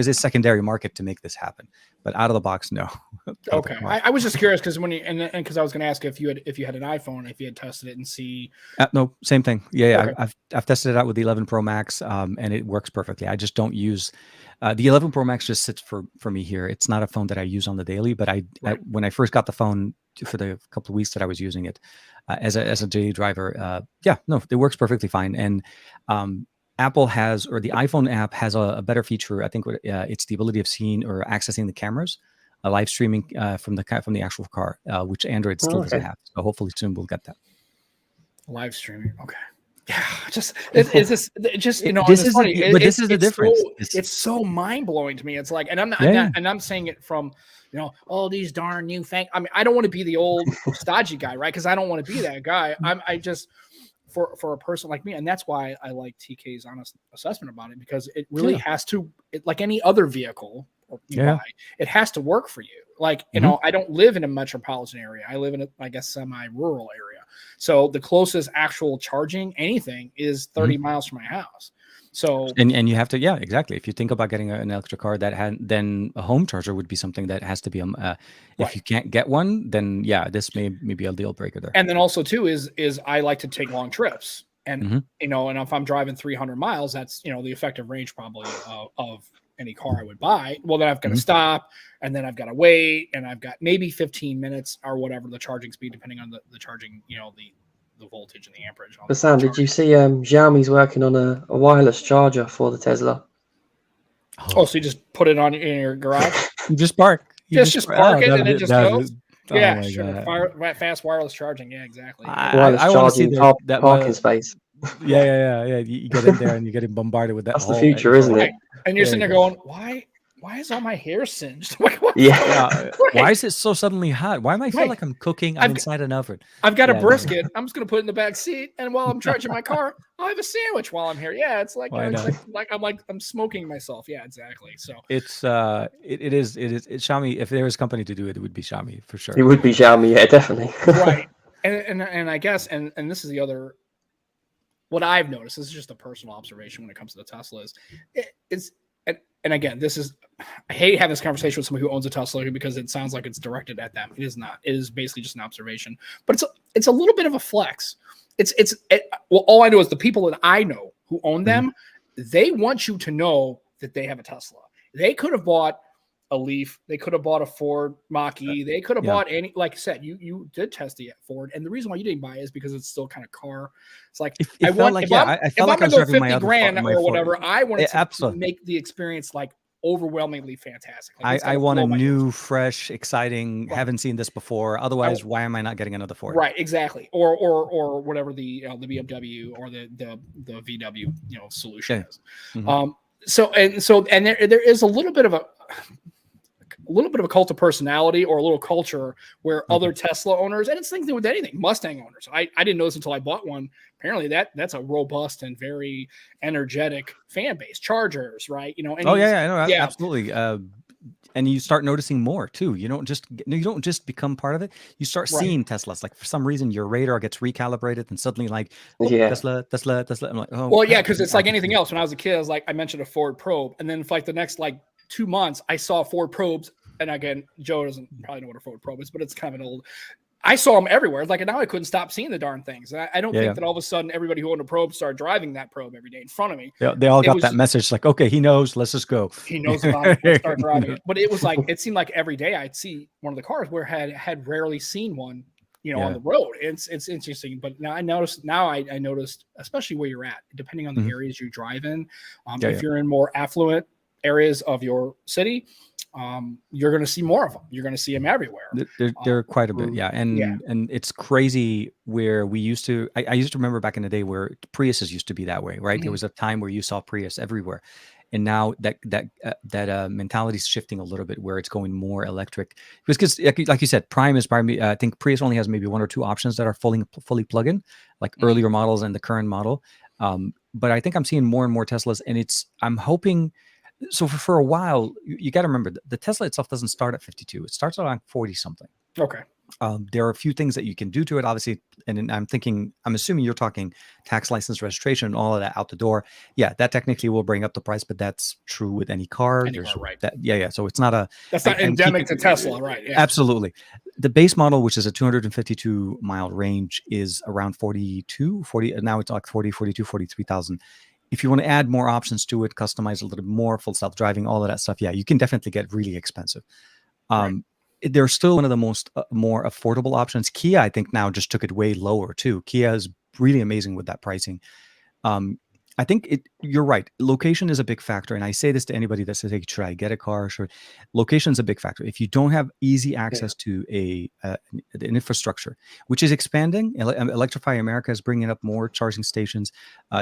a secondary market to make this happen, but out of the box, no. Okay, I was just curious because because I was going to ask if you had an iPhone, if you had tested it and see. No, same thing. Yeah, okay. I've tested it out with the 11 Pro Max, and it works perfectly. I just don't use the 11 Pro Max. Just sits for me here. It's not a phone that I use on the daily, but when I first got the phone for the couple of weeks that I was using it as a daily driver, it works perfectly fine. And Apple has, or the iPhone app has a better feature. I think it's the ability of seeing or accessing the cameras, live streaming from the actual car, which Android still doesn't have. So hopefully soon we'll get that. Live streaming, okay. Yeah, this is funny. This is the difference. It's so mind blowing to me. It's like, and I'm saying it from, all these darn new things. I mean, I don't want to be the old stodgy guy, right? Because I don't want to be that guy. I just. For a person like me, and that's why I like TK's honest assessment about it, because it really has to, like any other vehicle buy, it has to work for you. Like, I don't live in a metropolitan area. I live in a, I guess, semi-rural area. So the closest actual charging anything is 30 miles from my house. So and you have to, exactly. If you think about getting an electric car, then a home charger would be something that has to be if you can't get one, then this may be a deal breaker there. And then also too is I like to take long trips, And Mhm. and if I'm driving 300 miles, that's the effective range probably of any car I would buy. Well, then I've got to Mhm. stop, and then I've got to wait, and I've got maybe 15 minutes or whatever the charging speed, depending on the charging, the voltage and the amperage. But Sam, did you see Xiaomi's working on a wireless charger for the Tesla? Oh, so you just put it on in your garage? You just park. You just park it and it just goes? Oh Yeah, my sure. God. Fast wireless charging. Yeah, exactly. Wireless I want to see charging that parking space. Yeah. You get in there and you're getting bombarded with that That's the whole future, isn't it? Right. And you're There sitting you there go. going, why is all my hair singed? What's Yeah. going on? Yeah. Why is it so suddenly hot? Why am I feel Right. like I'm cooking? I'm inside an oven. I've got Yeah, a no. brisket. I'm just gonna put it in the back seat, and while I'm charging my car, I'll have a sandwich while I'm here. Yeah, it's like Why not? I'm smoking myself. Yeah, exactly. So It's it's Xiaomi. If there was company to do it, it would be Xiaomi for sure. It would be Xiaomi, yeah, definitely. right. And I guess and this is the other what I've noticed. This is just a personal observation when it comes to the Tesla is and again, this is I hate having this conversation with somebody who owns a Tesla because it sounds like it's directed at them. It is not. It is basically just an observation. But it's a little bit of a flex. Well, all I know is the people that I know who own them, they want you to know that they have a Tesla. They could have bought a Leaf. They could have bought a Ford Mach-E. They could have bought any, like I said, you did test the Ford. And the reason why you didn't buy it is because it's still kind of car. It's like, I felt like I was driving my other grand my or Ford. whatever, I wanted to Absolutely. make the experience like overwhelmingly fantastic. Like, I want a new, fresh, exciting, haven't seen this before. Otherwise, why am I not getting another Ford? Right, exactly. Or whatever the BMW or the VW solution is. And there is a little bit of a cult of personality or a little culture where other Tesla owners, and it's things to do with anything, Mustang owners. I didn't know this until I bought one. Apparently that's a robust and very energetic fan base. Chargers, right? Absolutely. And you start noticing more too. You don't just become part of it. You start seeing Teslas. Like for some reason, your radar gets recalibrated, and suddenly, like, Tesla. I'm like, oh, well, yeah, because it's like anything else. When I was a kid, I was like, I mentioned a Ford Probe, and then for like the next 2 months, I saw Ford Probes. And again, Joe doesn't probably know what a Ford Probe is, but it's kind of an old. I saw them everywhere. Like now, I couldn't stop seeing the darn things. And I don't think that all of a sudden everybody who owned a Probe started driving that Probe every day in front of me. Yeah, they all got that message. Like, okay, he knows. Let's just go. He knows about it. Let's start driving it. But it was like it seemed like every day I'd see one of the cars where I had rarely seen one. On the road. It's interesting, but now I noticed, especially where you're at, depending on the areas you drive in. If you're in more affluent areas of your city, you're going to see more of them. You're going to see them everywhere. They're quite a bit, and it's crazy where we used to. I used to remember back in the day where Priuses used to be that way, right? There was a time where you saw Prius everywhere. And now that mentality is shifting a little bit, where it's going more electric. Because, like you said, Prime is probably. I think Prius only has maybe 1 or 2 options that are fully plug-in, like earlier models and the current model. But I think I'm seeing more and more Teslas, and I'm hoping. So for a while, you got to remember the Tesla itself doesn't start at 52; it starts around 40 something. Okay. There are a few things that you can do to it, obviously, and I'm assuming you're talking tax, license, registration, all of that out the door. Yeah, that technically will bring up the price, but that's true with any car. Right? So it's not that's not endemic to Tesla, right? Yeah. Absolutely. The base model, which is a 252 mile range, is around 40. Now it's like 43,000. If you want to add more options to it, customize a little bit more, full self-driving, all of that stuff, you can definitely get really expensive. They're still one of the most more affordable options. Kia, I think, now just took it way lower too. Kia is really amazing with that pricing. I think you're right. Location is a big factor. And I say this to anybody that says, hey, should I get a car? Location is a big factor. If you don't have easy access to an infrastructure, which is expanding, Electrify America is bringing up more charging stations.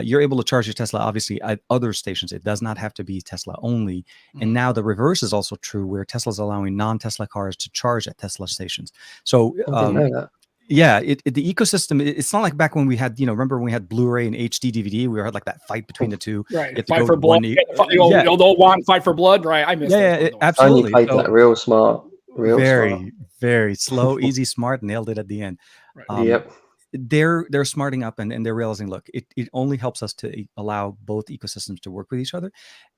You're able to charge your Tesla, obviously, at other stations. It does not have to be Tesla only. And now the reverse is also true, where Tesla's allowing non-Tesla cars to charge at Tesla stations. So I didn't know that. Yeah, the ecosystem, it's not like back when we had, remember when we had Blu-ray and HD DVD, we had like that fight between the two. Right. Fight for blood. The old one, fight for blood, right? I missed that. Absolutely. I played that real smart. Very, very slow, easy, smart, nailed it at the end. Yep. they're smarting up and they're realizing, look, it only helps us to allow both ecosystems to work with each other.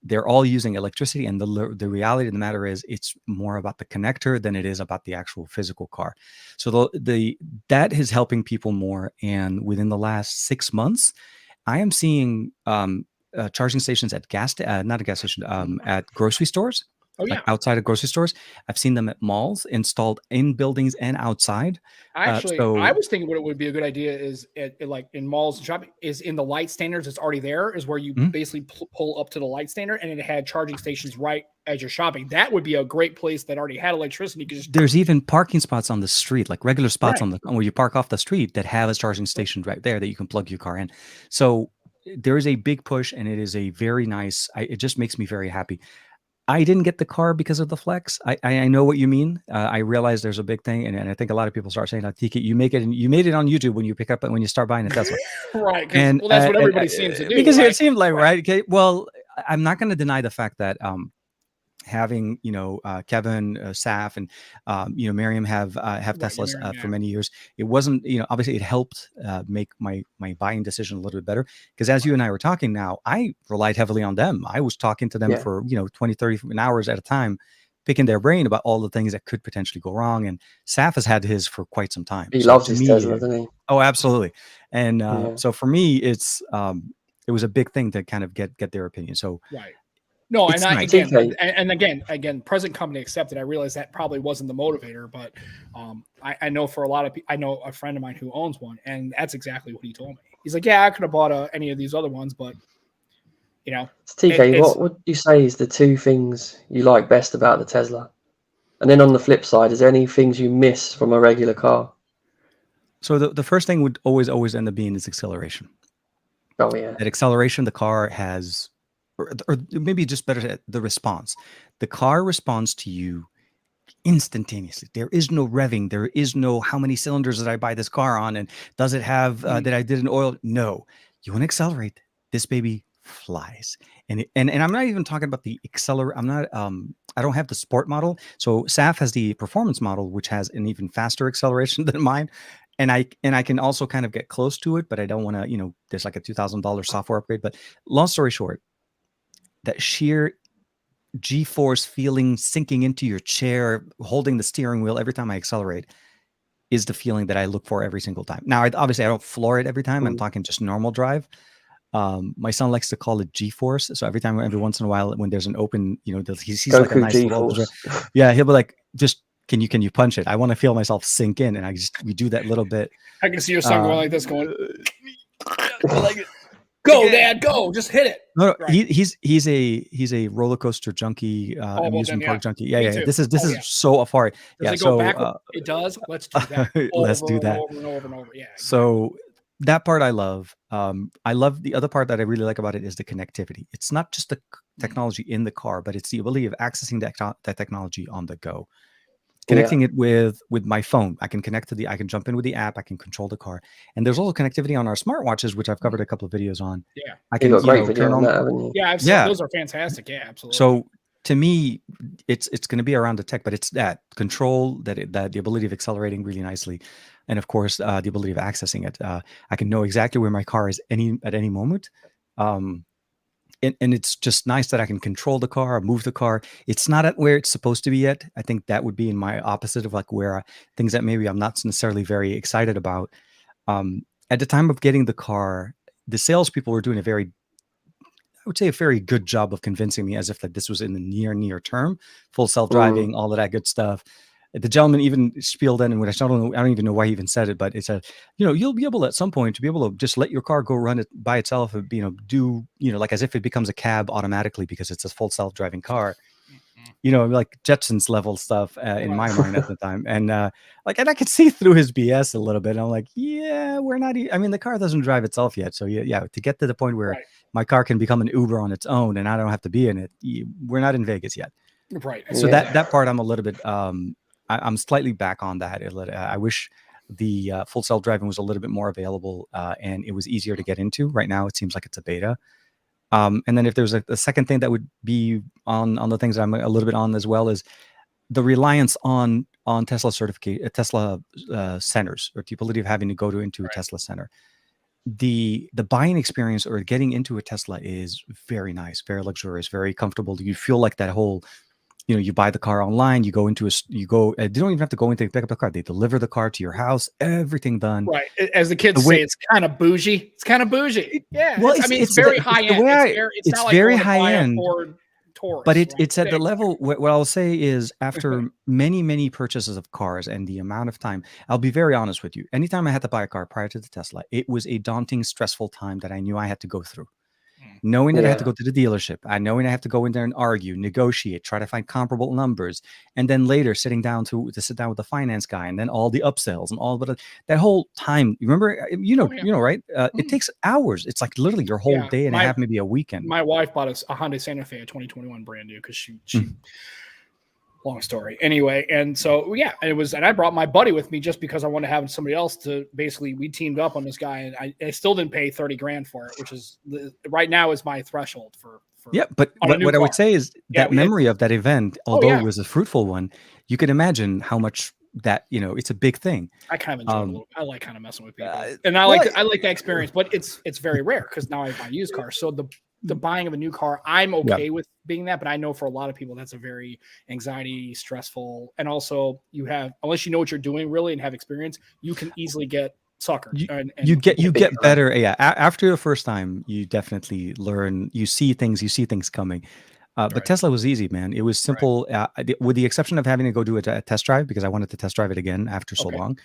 They're all using electricity, and the reality of the matter is it's more about the connector than it is about the actual physical car. So that is helping people more. And within the last 6 months, I am seeing charging stations at not a gas station, at grocery stores. Oh yeah. Like outside of grocery stores. I've seen them at malls, installed in buildings and outside. Actually, I was thinking what it would be a good idea is like in malls and shopping is in the light standards. It's already there is where you basically pull up to the light standard, and it had charging stations right as you're shopping. That would be a great place that already had electricity. There's even parking spots on the street, like regular spots on where you park off the street that have a charging station right there that you can plug your car in. So there is a big push, and it is a very nice. It just makes me very happy. I didn't get the car because of the flex. I know what you mean. I realize there's a big thing, and I think a lot of people start saying, "TK, you made it on YouTube when you start buying a Tesla." Right. And well, that's what everybody seems to do. Because it seemed like right. Okay. Well, I'm not going to deny the fact that having Kevin, Saf, and Miriam have Teslas for many years. It wasn't obviously it helped make my buying decision a little bit better, because as you and I were talking now, I relied heavily on them. I was talking to them for 20, 30 hours at a time, picking their brain about all the things that could potentially go wrong. And Saf has had his for quite some time. He loves his Tesla, doesn't he? Oh, absolutely. And so for me, it was a big thing to kind of get their opinion. So right. No, it's and nice. again, present company accepted. I realize that probably wasn't the motivator, but I know for a lot of people, I know a friend of mine who owns one, and that's exactly what he told me. He's like, yeah, I could have bought any of these other ones, but TK, what would you say is the two things you like best about the Tesla? And then on the flip side, is there any things you miss from a regular car? So the first thing would always end up being is acceleration. Oh yeah, that acceleration the car has. Or maybe just better, the response. The car responds to you instantaneously. There is no revving. There is no how many cylinders did I buy this car on, and does it have that I did an oil? No, you want to accelerate. This baby flies, and I'm not even talking about the accelerate. I'm not. I don't have the sport model. So Saf has the performance model, which has an even faster acceleration than mine. And I can also kind of get close to it, but I don't want to. There's like a $2,000 software upgrade. But long story short, that sheer G-force feeling sinking into your chair, holding the steering wheel every time I accelerate, is the feeling that I look for every single time. Now, obviously, I don't floor it every time. I'm talking just normal drive. My son likes to call it G-force. So every once in a while, when there's an open, he's like a nice little, yeah, he'll be like, just can you punch it? I want to feel myself sink in, and we do that little bit. I can see your son going like this, going. Like, go, Dad, go! Just hit it. No, right. He's a roller coaster junkie, amusement park junkie. Yeah. This is so far. Does it go back? It does. Let's do that. Let's do that. Over and over and over. Yeah. Exactly. So that part I love. I love the other part that I really like about it is the connectivity. It's not just the technology in the car, but it's the ability of accessing that technology on the go. Connecting it with my phone. I can I can jump in with the app. I can control the car. And there's also connectivity on our smartwatches, which I've covered a couple of videos on. Yeah. I can turn on that, haven't you? Yeah, I've seen those are fantastic. Yeah, absolutely. So to me, it's going to be around the tech, but it's that control, that the ability of accelerating really nicely. And of course, the ability of accessing it. I can know exactly where my car is at any moment. And it's just nice that I can control the car, move the car. It's not at where it's supposed to be yet. I think that would be in my opposite of like where things that maybe I'm not necessarily very excited about. At the time of getting the car, the salespeople were doing I would say a very good job of convincing me as if that this was in the near term, full self-driving, all of that good stuff. The gentleman even spieled in, and which I don't even know why he even said it, but it said, you'll be able at some point to be able to just let your car go run it by itself, do like as if it becomes a cab automatically because it's a full self-driving car, like Jetsons level stuff in my mind at the time. And and I could see through his BS a little bit. And I'm like, yeah, we're not. I mean, the car doesn't drive itself yet. So yeah, to get to the point where my car can become an Uber on its own and I don't have to be in it, we're not in Vegas yet. Right. So that part I'm a little bit. I'm slightly back on that. I wish the full self-driving was a little bit more available and it was easier to get into. Right now, it seems like it's a beta. And then if there's a second thing that would be on the things that I'm a little bit on as well is the reliance on on Tesla certificate, Tesla centers, or the ability of having to go into a Tesla center. The buying experience or getting into a Tesla is very nice, very luxurious, very comfortable. You feel like that whole, you buy the car online, you go into you don't even have to go in to pick up the car. They deliver the car to your house, everything done. Right. As the kids say, it's kind of bougie. It's kind of bougie. Yeah. Well, it's very high end. It's not like very going to high buy end. a Ford Taurus, But right? it's at the level. What I'll say is, after many purchases of cars and the amount of time, I'll be very honest with you. Anytime I had to buy a car prior to the Tesla, it was a daunting, stressful time that I knew I had to go through. Knowing that I have to go to the dealership, knowing I have to go in there and argue, negotiate, try to find comparable numbers, and then later sitting down to sit down with the finance guy, and then all the upsells and all, but that whole time. You remember, right? It takes hours. It's like literally your whole day and a half, maybe a weekend. My wife bought us a Hyundai Santa Fe, a 2021 brand new, because she long story anyway. And so and I brought my buddy with me just because I wanted to have somebody else to basically, we teamed up on this guy, and I still didn't pay 30 grand for it, which is right now is my threshold for but what I would say is that memory of that event, although it was a fruitful one, you can imagine how much that, it's a big thing. I kind of enjoy it a little. I like kind of messing with people, and I like that experience, but it's very rare because now I buy used cars. So the buying of a new car, I'm okay with being that, but I know for a lot of people that's a very anxiety, stressful, and also unless you know what you're doing really and have experience, you can easily get suckered. You get better. Yeah, after the first time, you definitely learn. You see things coming. But Tesla was easy, man. It was simple, with the exception of having to go do a test drive, because I wanted to test drive it again after so long.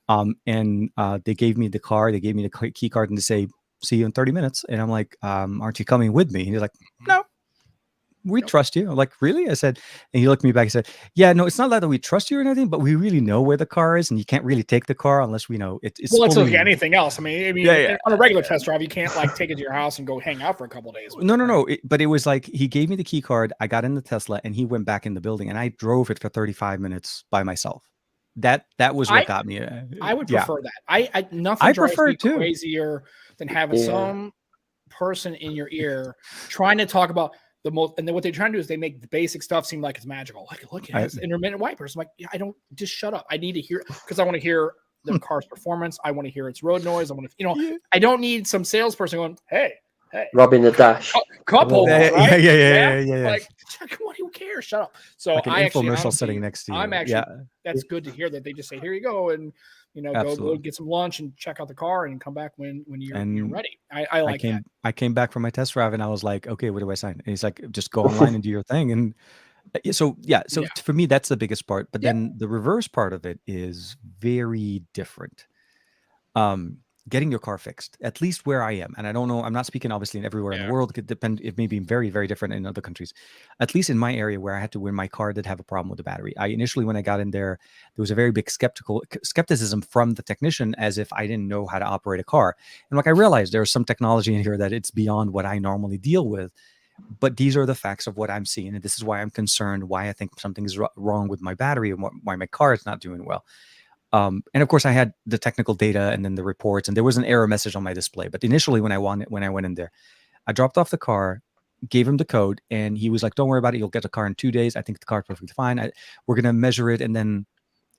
And they gave me the car, they gave me the key card, and they say, "See you in 30 minutes." And I'm like, "Aren't you coming with me?" And he's like, "No, we trust you." I'm like, "Really?" I said, and he looked me back and said, "Yeah, no, it's not like that we trust you or anything, but we really know where the car is, and you can't really take the car unless we know it's." Well, it's like anything else. I mean, on a regular test drive, you can't like take it to your house and go hang out for a couple of days. No. But it was like, he gave me the key card, I got in the Tesla, and he went back in the building, and I drove it for 35 minutes by myself. That was what got me. I would prefer that. Nothing drives me crazier than having some person in your ear trying to talk about the most, and then what they're trying to do is they make the basic stuff seem like it's magical. Like, look, it has intermittent wipers. I'm like, I don't, just shut up. I need to hear, because I want to hear the car's performance. I want to hear its road noise. I want to, I don't need some salesperson going, hey, rubbing the dash. Cup holders, right? Yeah. Like, come on, who cares? Shut up. So like an infomercial sitting next to you. I'm actually, that's good to hear that they just say, here you go, and go get some lunch and check out the car and come back when you're ready. I like that. I came back from my test drive and I was like, okay, what do I sign? And he's like, just go online and do your thing. And so for me, that's the biggest part. But then the reverse part of it is very different. Getting your car fixed, at least where I am. And I don't know, I'm not speaking obviously in everywhere in the world. It could depend. It may be very, very different in other countries. At least in my area where my car did have a problem with the battery. I initially, when I got in there was a very big skepticism from the technician, as if I didn't know how to operate a car. And like, I realized there's some technology in here that it's beyond what I normally deal with. But these are the facts of what I'm seeing. And this is why I'm concerned, why I think something is wrong with my battery, and why my car is not doing well. And of course, I had the technical data and then the reports, and there was an error message on my display. But initially, when I went in there, I dropped off the car, gave him the code, and he was like, "Don't worry about it. You'll get the car in 2 days. I think the car's perfectly fine. We're going to measure it." And then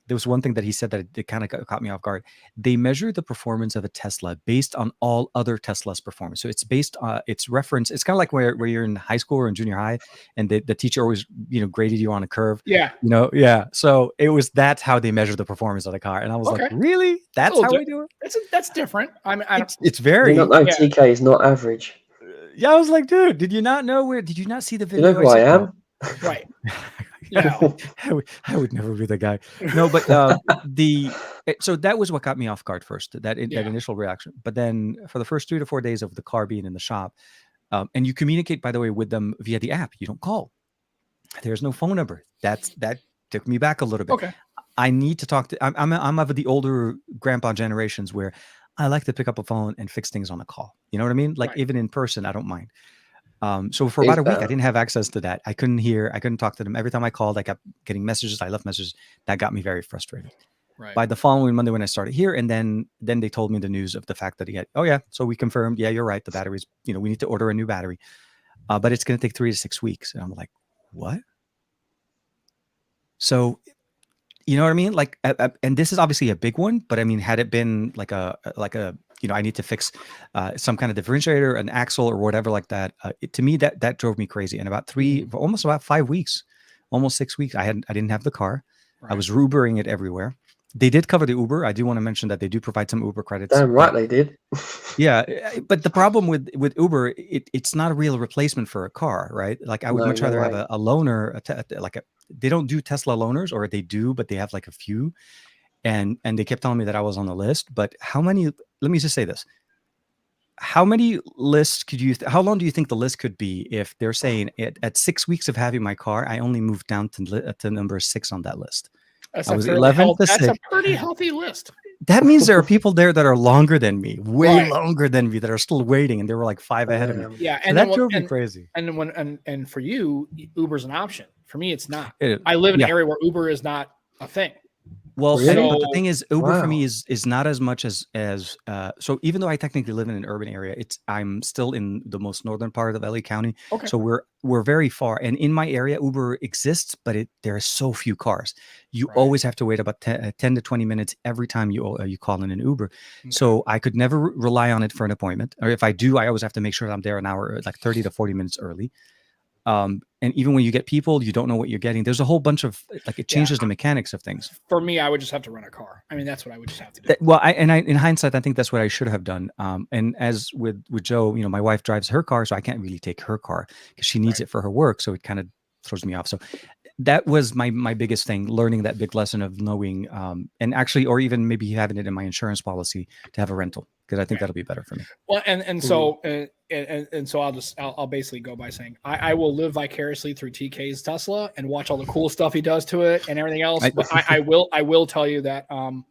there was one thing that he said that it kind of caught me off guard. They measure the performance of a Tesla based on all other Tesla's performance. So it's based on its reference. It's kind of like where you're in high school or in junior high, and the teacher always graded you on a curve. So that's how they measure the performance of the car. And I was like, really? That's how we do it? That's different. It's very. TK is not average. Yeah, I was like, dude, did you not see the video? You know who I am? Right. I would never be the guy. No, but so that was what got me off guard first, that initial reaction. But then for the first 3 to 4 days of the car being in the shop, and you communicate, by the way, with them via the app. You don't call. There's no phone number. That took me back a little bit. Okay. I need to talk to. I'm of the older grandpa generations where I like to pick up a phone and fix things on a call. You know what I mean? Like even in person, I don't mind. So for about a week, I didn't have access to that. I couldn't talk to them. Every time I called, I kept getting messages. I left messages. That got me very frustrated. Right. By the following Monday when I started here, and then they told me the news of the fact that so we confirmed, you're right. The batteries, we need to order a new battery, but it's going to take 3 to 6 weeks. And I'm like, what? So You know what I mean? Like, and this is obviously a big one, but I mean, had it been like a I need to fix some kind of differentiator, an axle, or whatever like that, to me that drove me crazy. And almost about 5 weeks, almost 6 weeks, I didn't have the car. Right. I was Ubering it everywhere. They did cover the Uber. I do want to mention that they do provide some Uber credits. Damn right they did. Yeah, but the problem with Uber, it's not a real replacement for a car, right? Like I would much rather have a loaner, they don't do Tesla loaners, or they do, but they have like a few, and they kept telling me that I was on the list. But how many? Let me just say this: how many lists could you? How long do you think the list could be if they're saying at 6 weeks of having my car, I only moved down to number 6 on that list? That's I was 11th. That's a pretty healthy list. That means there are people there that are longer than me, way longer than me, that are still waiting, and they were like 5 ahead of me. Yeah, so and that drove me crazy. And for you, Uber's an option. For me, it's not. I live in an area where Uber is not a thing. Well, really? But the thing is, Uber for me is not as much as so even though I technically live in an urban area, I'm still in the most northern part of LA County. Okay. So we're very far. And in my area, Uber exists, but there are so few cars. You always have to wait about 10 to 20 minutes every time you call in an Uber. Okay. So I could never rely on it for an appointment. Or if I do, I always have to make sure I'm there an hour, like 30 to 40 minutes early. And even when you get people, you don't know what you're getting. There's a whole bunch of it changes the mechanics of things. For me, I would just have to rent a car. I mean, that's what I would just have to do. In hindsight, I think that's what I should have done. And as with Joe, my wife drives her car, so I can't really take her car because she needs it for her work. So it kind of throws me off. So that was my biggest thing, learning that big lesson of knowing, and actually, or even maybe having it in my insurance policy to have a rental, because I think that'll be better for me. Well, and so I'll basically go by saying I will live vicariously through TK's Tesla and watch all the cool stuff he does to it and everything else. But I will tell you that and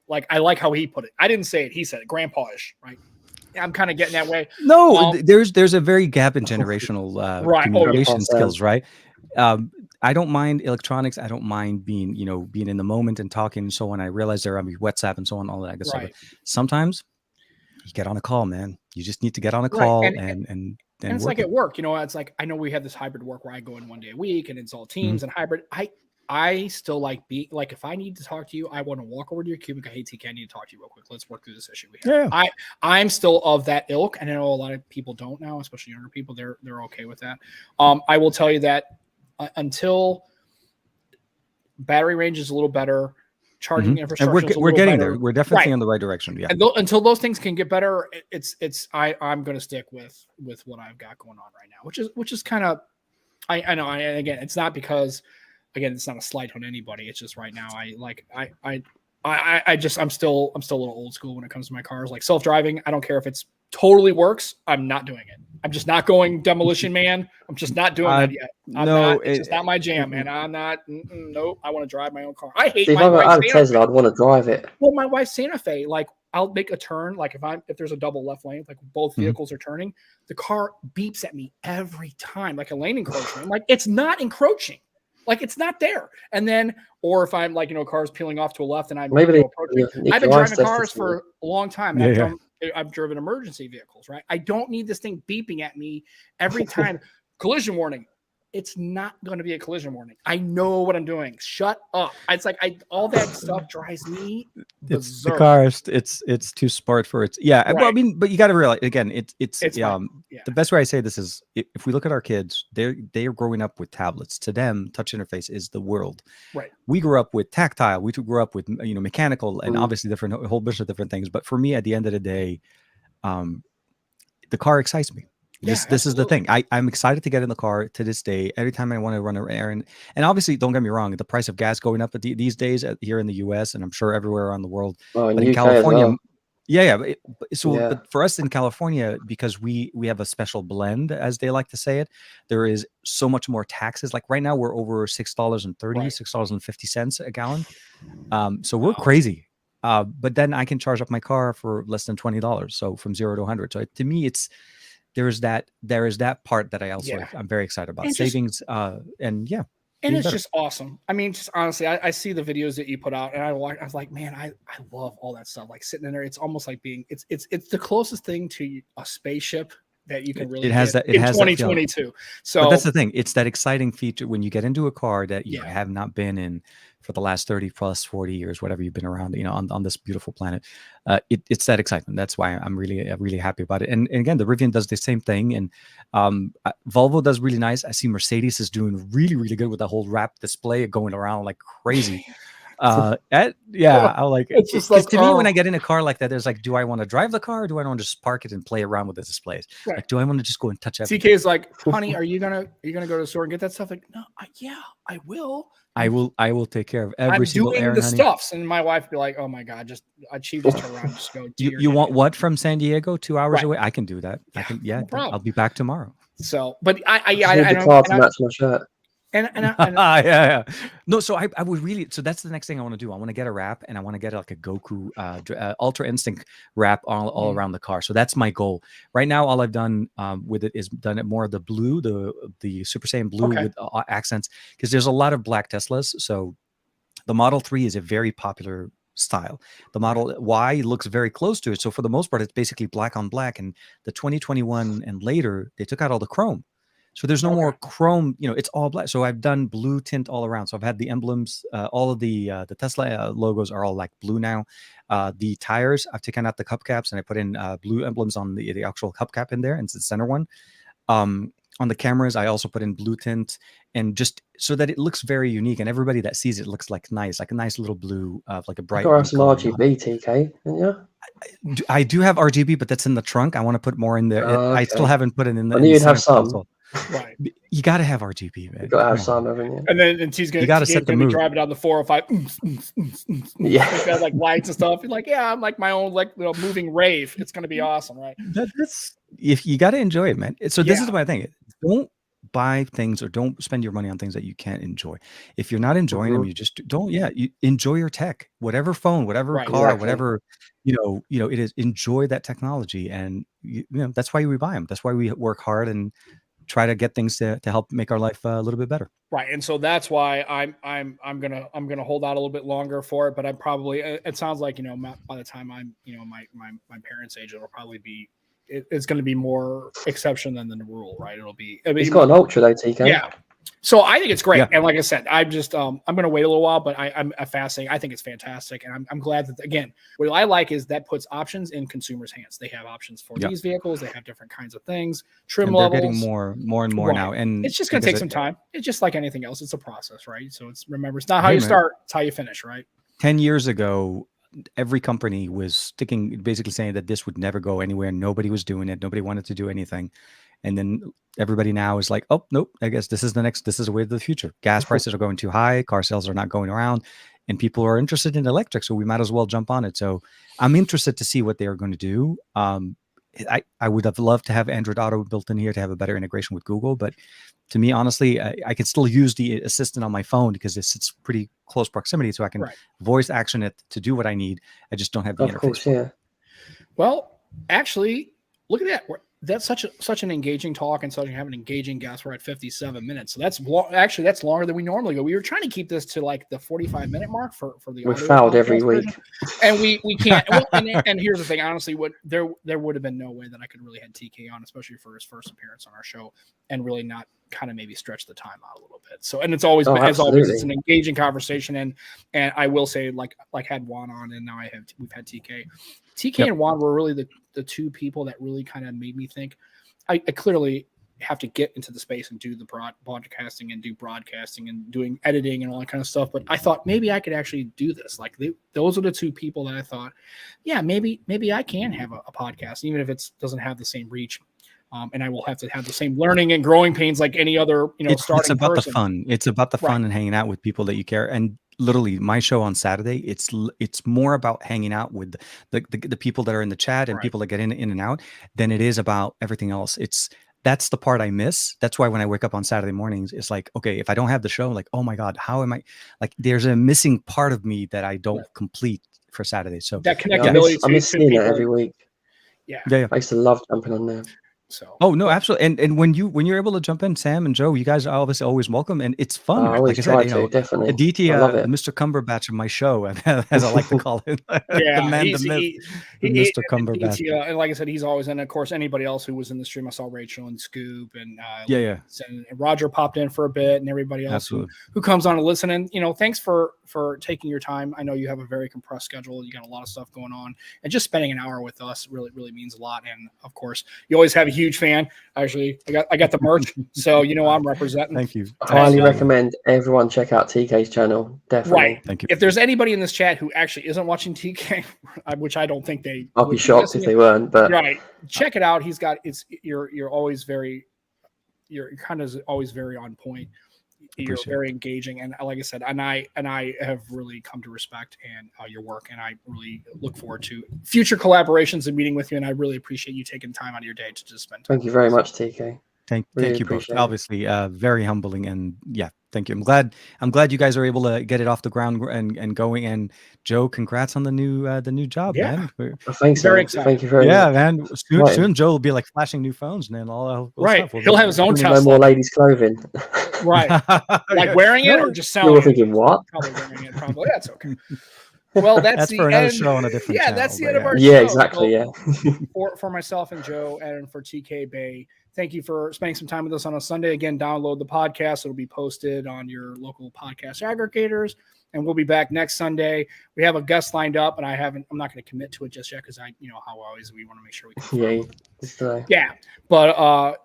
like I like how he put it. I didn't say it. He said it. Grandpa-ish, right? I'm kind of getting that way. No, there's a very gap in generational communication skills, right? I don't mind electronics. I don't mind being in the moment and talking and so on. I realize there are WhatsApp and so on, all that good stuff. But sometimes you get on a call, man. You just need to get on a call and it's like at work. It's like I know we have this hybrid work where I go in 1 day a week and it's all teams and hybrid. I still like if I need to talk to you, I want to walk over to your cubicle. Hey, TK, I need to talk to you real quick. Let's work through this issue we have. Yeah. I'm still of that ilk, and I know a lot of people don't now, especially younger people. They're okay with that. I will tell you that until battery range is a little better, charging infrastructure, and we're getting better. There. We're definitely in the right direction. Yeah. And until those things can get better, I'm going to stick with what I've got going on right now, which is kind of I know. And again, it's not because. Again, it's not a slight on anybody. It's just right now I'm still a little old school when it comes to my cars. Like self-driving, I don't care if it's totally works. I'm not doing it. I'm just not going Demolition Man. I'm just not doing that yet. It's just not my jam, man. I'm not. Nope. I want to drive my own car. I hate. If I got a Tesla, I'd want to drive it. Well, my wife's Santa Fe, like I'll make a turn. Like if there's a double left lane, like both vehicles are turning, the car beeps at me every time, like a lane encroachment. Like it's not encroaching. Like it's not there. And then, or if I'm like, cars peeling off to a left and I'm approaching. I've been driving cars for a long time. And I've driven emergency vehicles, right? I don't need this thing beeping at me every time. Collision warning. It's not going to be a collision warning. I know what I'm doing. Shut up. It's like all that stuff drives me berserk. The car, it's too smart for it. Yeah. Right. Well, I mean, but you got to realize again, it's the best way I say this is if we look at our kids, they are growing up with tablets. To them, touch interface is the world. Right. We grew up with tactile. We grew up with mechanical and obviously a whole bunch of different things. But for me, at the end of the day, the car excites me. This is the thing. I'm excited to get in the car to this day. Every time I want to run an errand, and obviously, don't get me wrong, the price of gas going up these days here in the U.S. and I'm sure everywhere around the world. Oh, but in California, well. But for us in California, because we have a special blend, as they like to say it, there is so much more taxes. Like right now, we're over $6.30, $6.50 a gallon. So we're crazy. But then I can charge up my car for less than $20. So from 0 to 100. So to me, there is that part that I also I'm very excited about, and savings and it's better. Just awesome. I mean, just honestly, I see the videos that you put out and I was like, man, I love all that stuff. Like sitting in there, it's almost like it's the closest thing to a spaceship that you can really It has get that. It in has that feeling. 2022. But So that's the thing. It's that exciting feature when you get into a car that you Yeah. have not been in for the last 30 plus 40 years, whatever you've been around, on this beautiful planet. It's that excitement. That's why I'm really happy about it. And again, the Rivian does the same thing. And Volvo does really nice. I see Mercedes is doing really good with the whole wrap display going around like crazy. I like It's just because like, to me, when oh. I get in a car like that, there's like, do I want to drive the car or do I want to just park it and play around with the displays? Right. Like, do I want to just go and touch everything? TK is like, honey, are you gonna go to the store and get that stuff? Like, no, yeah, I will. I will take care of every I'm single doing errand, the honey. stuffs, and my wife would be like, "Oh my god, she just turn around, and just go." You want what from San Diego? 2 hours Right. away? I can do that. Yeah, I can. no problem. I'll be back tomorrow. So, but I need the car to match my shirt. Yeah. No, so I would really. So that's the next thing I want to do. I want to get a wrap, and I want to get like a Goku Ultra Instinct wrap all around the car. So that's my goal right now. All I've done with it is done it more of the blue, the Super Saiyan blue with accents, because there's a lot of black Teslas. So the Model 3 is a very popular style. The Model Y looks very close to it. So for the most part, it's basically black on black. And the 2021 and later, they took out all the chrome. So there's no more chrome, it's all black. So I've done blue tint all around. So I've had the emblems, all of the Tesla logos are all like blue now. The tires, I've taken out the cup caps and I put in blue emblems on the actual cup cap in there, and it's the center one. On the cameras, I also put in blue tint, and just so that it looks very unique, and everybody that sees it looks like a nice little blue, like a bright. You got some RGB, TK, didn't you? I do have RGB, but that's in the trunk. I want to put more in there. I still haven't put it in the. I knew you'd have some. Console. Right. You got to have RGB, man. You got to have some, haven't you? And then he's gonna be driving down the 405. Yeah, like lights and stuff. You're like, yeah, I'm like my own moving rave. It's gonna be awesome, right? That's if you got to enjoy it, man. So this is my thing. Don't buy things or don't spend your money on things that you can't enjoy. If you're not enjoying them, you just don't. Yeah, you enjoy your tech, whatever phone, whatever car, whatever it is. Enjoy that technology, and that's why we buy them. That's why we work hard and try to get things to help make our life a little bit better. Right, and so that's why I'm gonna hold out a little bit longer for it. But I'm probably, it sounds like by the time I'm my parents' age, it'll probably be. It's going to be more exception than the rule, right? It'll be. It's got an Ultra though, TK. Yeah. So I think it's great, and like I said, I'm just I'm going to wait a little while, but I'm fascinating. I think it's fantastic, and I'm glad that again, what I like is that puts options in consumers' hands. They have options for these vehicles. They have different kinds of things, trim levels. They're getting more and more now, and it's just going to take some time. It's just like anything else. It's a process, right? So it's not how you start, it's how you finish, right? 10 years ago. Every company was basically saying that this would never go anywhere. Nobody was doing it. Nobody wanted to do anything. And then everybody now is like, oh, nope, I guess this is the way of the future. Gas prices are going too high. Car sales are not going around, and people are interested in electric. So we might as well jump on it. So I'm interested to see what they are going to do. I would have loved to have Android Auto built in here to have a better integration with Google. But to me, honestly, I can still use the assistant on my phone because it's pretty close proximity. So I can voice action it to do what I need. I just don't have the interface. Of course, yeah. Well, actually, look at that. That's such an engaging talk, and have an engaging guest. We're at 57 minutes, so that's longer than we normally go. We were trying to keep this to like the 45-minute mark for the. We fouled every week, and we can't. and here's the thing, honestly, there would have been no way that I could really had TK on, especially for his first appearance on our show, and really not kind of maybe stretch the time out a little bit. So, and it's always as always, it's an engaging conversation, and I will say like had Juan on, and now we've had TK. And Juan were really the two people that really kind of made me think I clearly have to get into the space and do the broadcasting and do broadcasting and doing editing and all that kind of stuff. But I thought maybe I could actually do this. Like those are the two people that I thought, yeah, maybe I can have a podcast, even if it doesn't have the same reach. And I will have to have the same learning and growing pains like any other, starting It's about person. the fun. It's about the fun and hanging out with people that you care. And literally my show on Saturday, it's more about hanging out with the people that are in the chat and people that get in and out than it is about everything else. That's the part I miss. That's why when I wake up on Saturday mornings, it's like, okay, if I don't have the show, like, oh my God, how am I, like, there's a missing part of me that I don't complete for Saturday. So that connectability. I miss seeing it every week. Yeah. I used to love jumping on there. So. Oh no, absolutely. And when you're able to jump in, Sam and Joe, you guys are obviously always welcome, and it's fun. I always try to, definitely. DT, Mr. Cumberbatch of my show, as I like to call him. Yeah, Mr. Cumberbatch. And like I said, he's always, and of course, anybody else who was in the stream, I saw Rachel and Scoop and and Roger popped in for a bit, and everybody else who comes on to listen. And thanks for taking your time. I know you have a very compressed schedule. You got a lot of stuff going on, and just spending an hour with us really means a lot. And of course, you always have a huge fan. Actually, I got the merch, so I'm representing. Thank you. I highly recommend everyone check out TK's channel. Definitely. Right. Thank you. If there's anybody in this chat who actually isn't watching TK, which I don't think they, I'll be shocked if they weren't. But check it out. He's got you're always very, you're kind of always very on point. You're very engaging, and like I said, and I have really come to respect your work, and I really look forward to future collaborations and meeting with you. And I really appreciate you taking time out of your day to just spend time. Thank you very much, TK. Thank you both. Obviously, very humbling, and thank you. I'm glad you guys are able to get it off the ground and going. And Joe, congrats on the new job, man. Thanks, very excited. Thank you very much. Man. Soon Joe will be like flashing new phones, and then all right. Stuff. He'll have his own Tesla. No more ladies' clothing. Right. Like wearing it or just selling you were thinking, what? Probably wearing it. Probably. That's okay. Well, that's for another show on a different channel. That's the end of our show. Yeah, exactly. So, for myself and Joe and for TK Bay, thank you for spending some time with us on a Sunday. Again, download the podcast. It'll be posted on your local podcast aggregators, and we'll be back next Sunday. We have a guest lined up, and I'm not going to commit to it just yet because how always we want to make sure we can. Yeah. But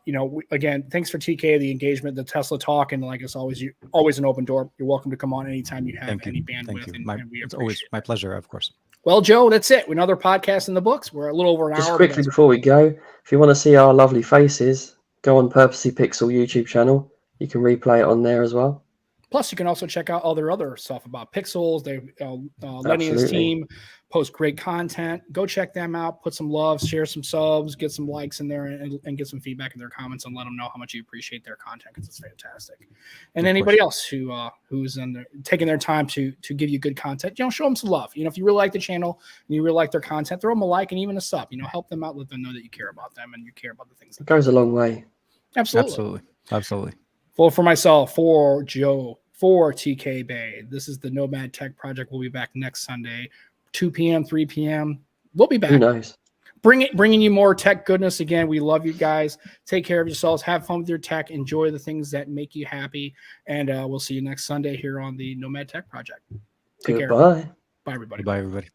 again, thanks for TK, the engagement, the Tesla talk, and like it's always an open door. You're welcome to come on anytime you have any bandwidth. And we it's always my pleasure, of course. Well, Joe, that's it. Another podcast in the books. We're a little over an hour. Just quickly before we go, if you want to see our lovely faces, go on Purposely Pixel YouTube channel. You can replay it on there as well. Plus, you can also check out all their other stuff about Pixels. Lenny and his team post great content. Go check them out. Put some love, share some subs, get some likes in there, and get some feedback in their comments, and let them know how much you appreciate their content because it's fantastic. And anybody else who's taking their time to give you good content, show them some love. If you really like the channel and you really like their content, throw them a like and even a sub. Help them out. Let them know that you care about them and you care about the things. It goes a long way. Absolutely. Well, for myself, for Joe, for TK Bay, this is the Nomad Tech Project. We'll be back next Sunday, 2 p.m., 3 p.m. We'll be back. Who knows? Bringing you more tech goodness again. We love you guys. Take care of yourselves. Have fun with your tech. Enjoy the things that make you happy. And we'll see you next Sunday here on the Nomad Tech Project. Take care. Bye, everybody. Bye, everybody.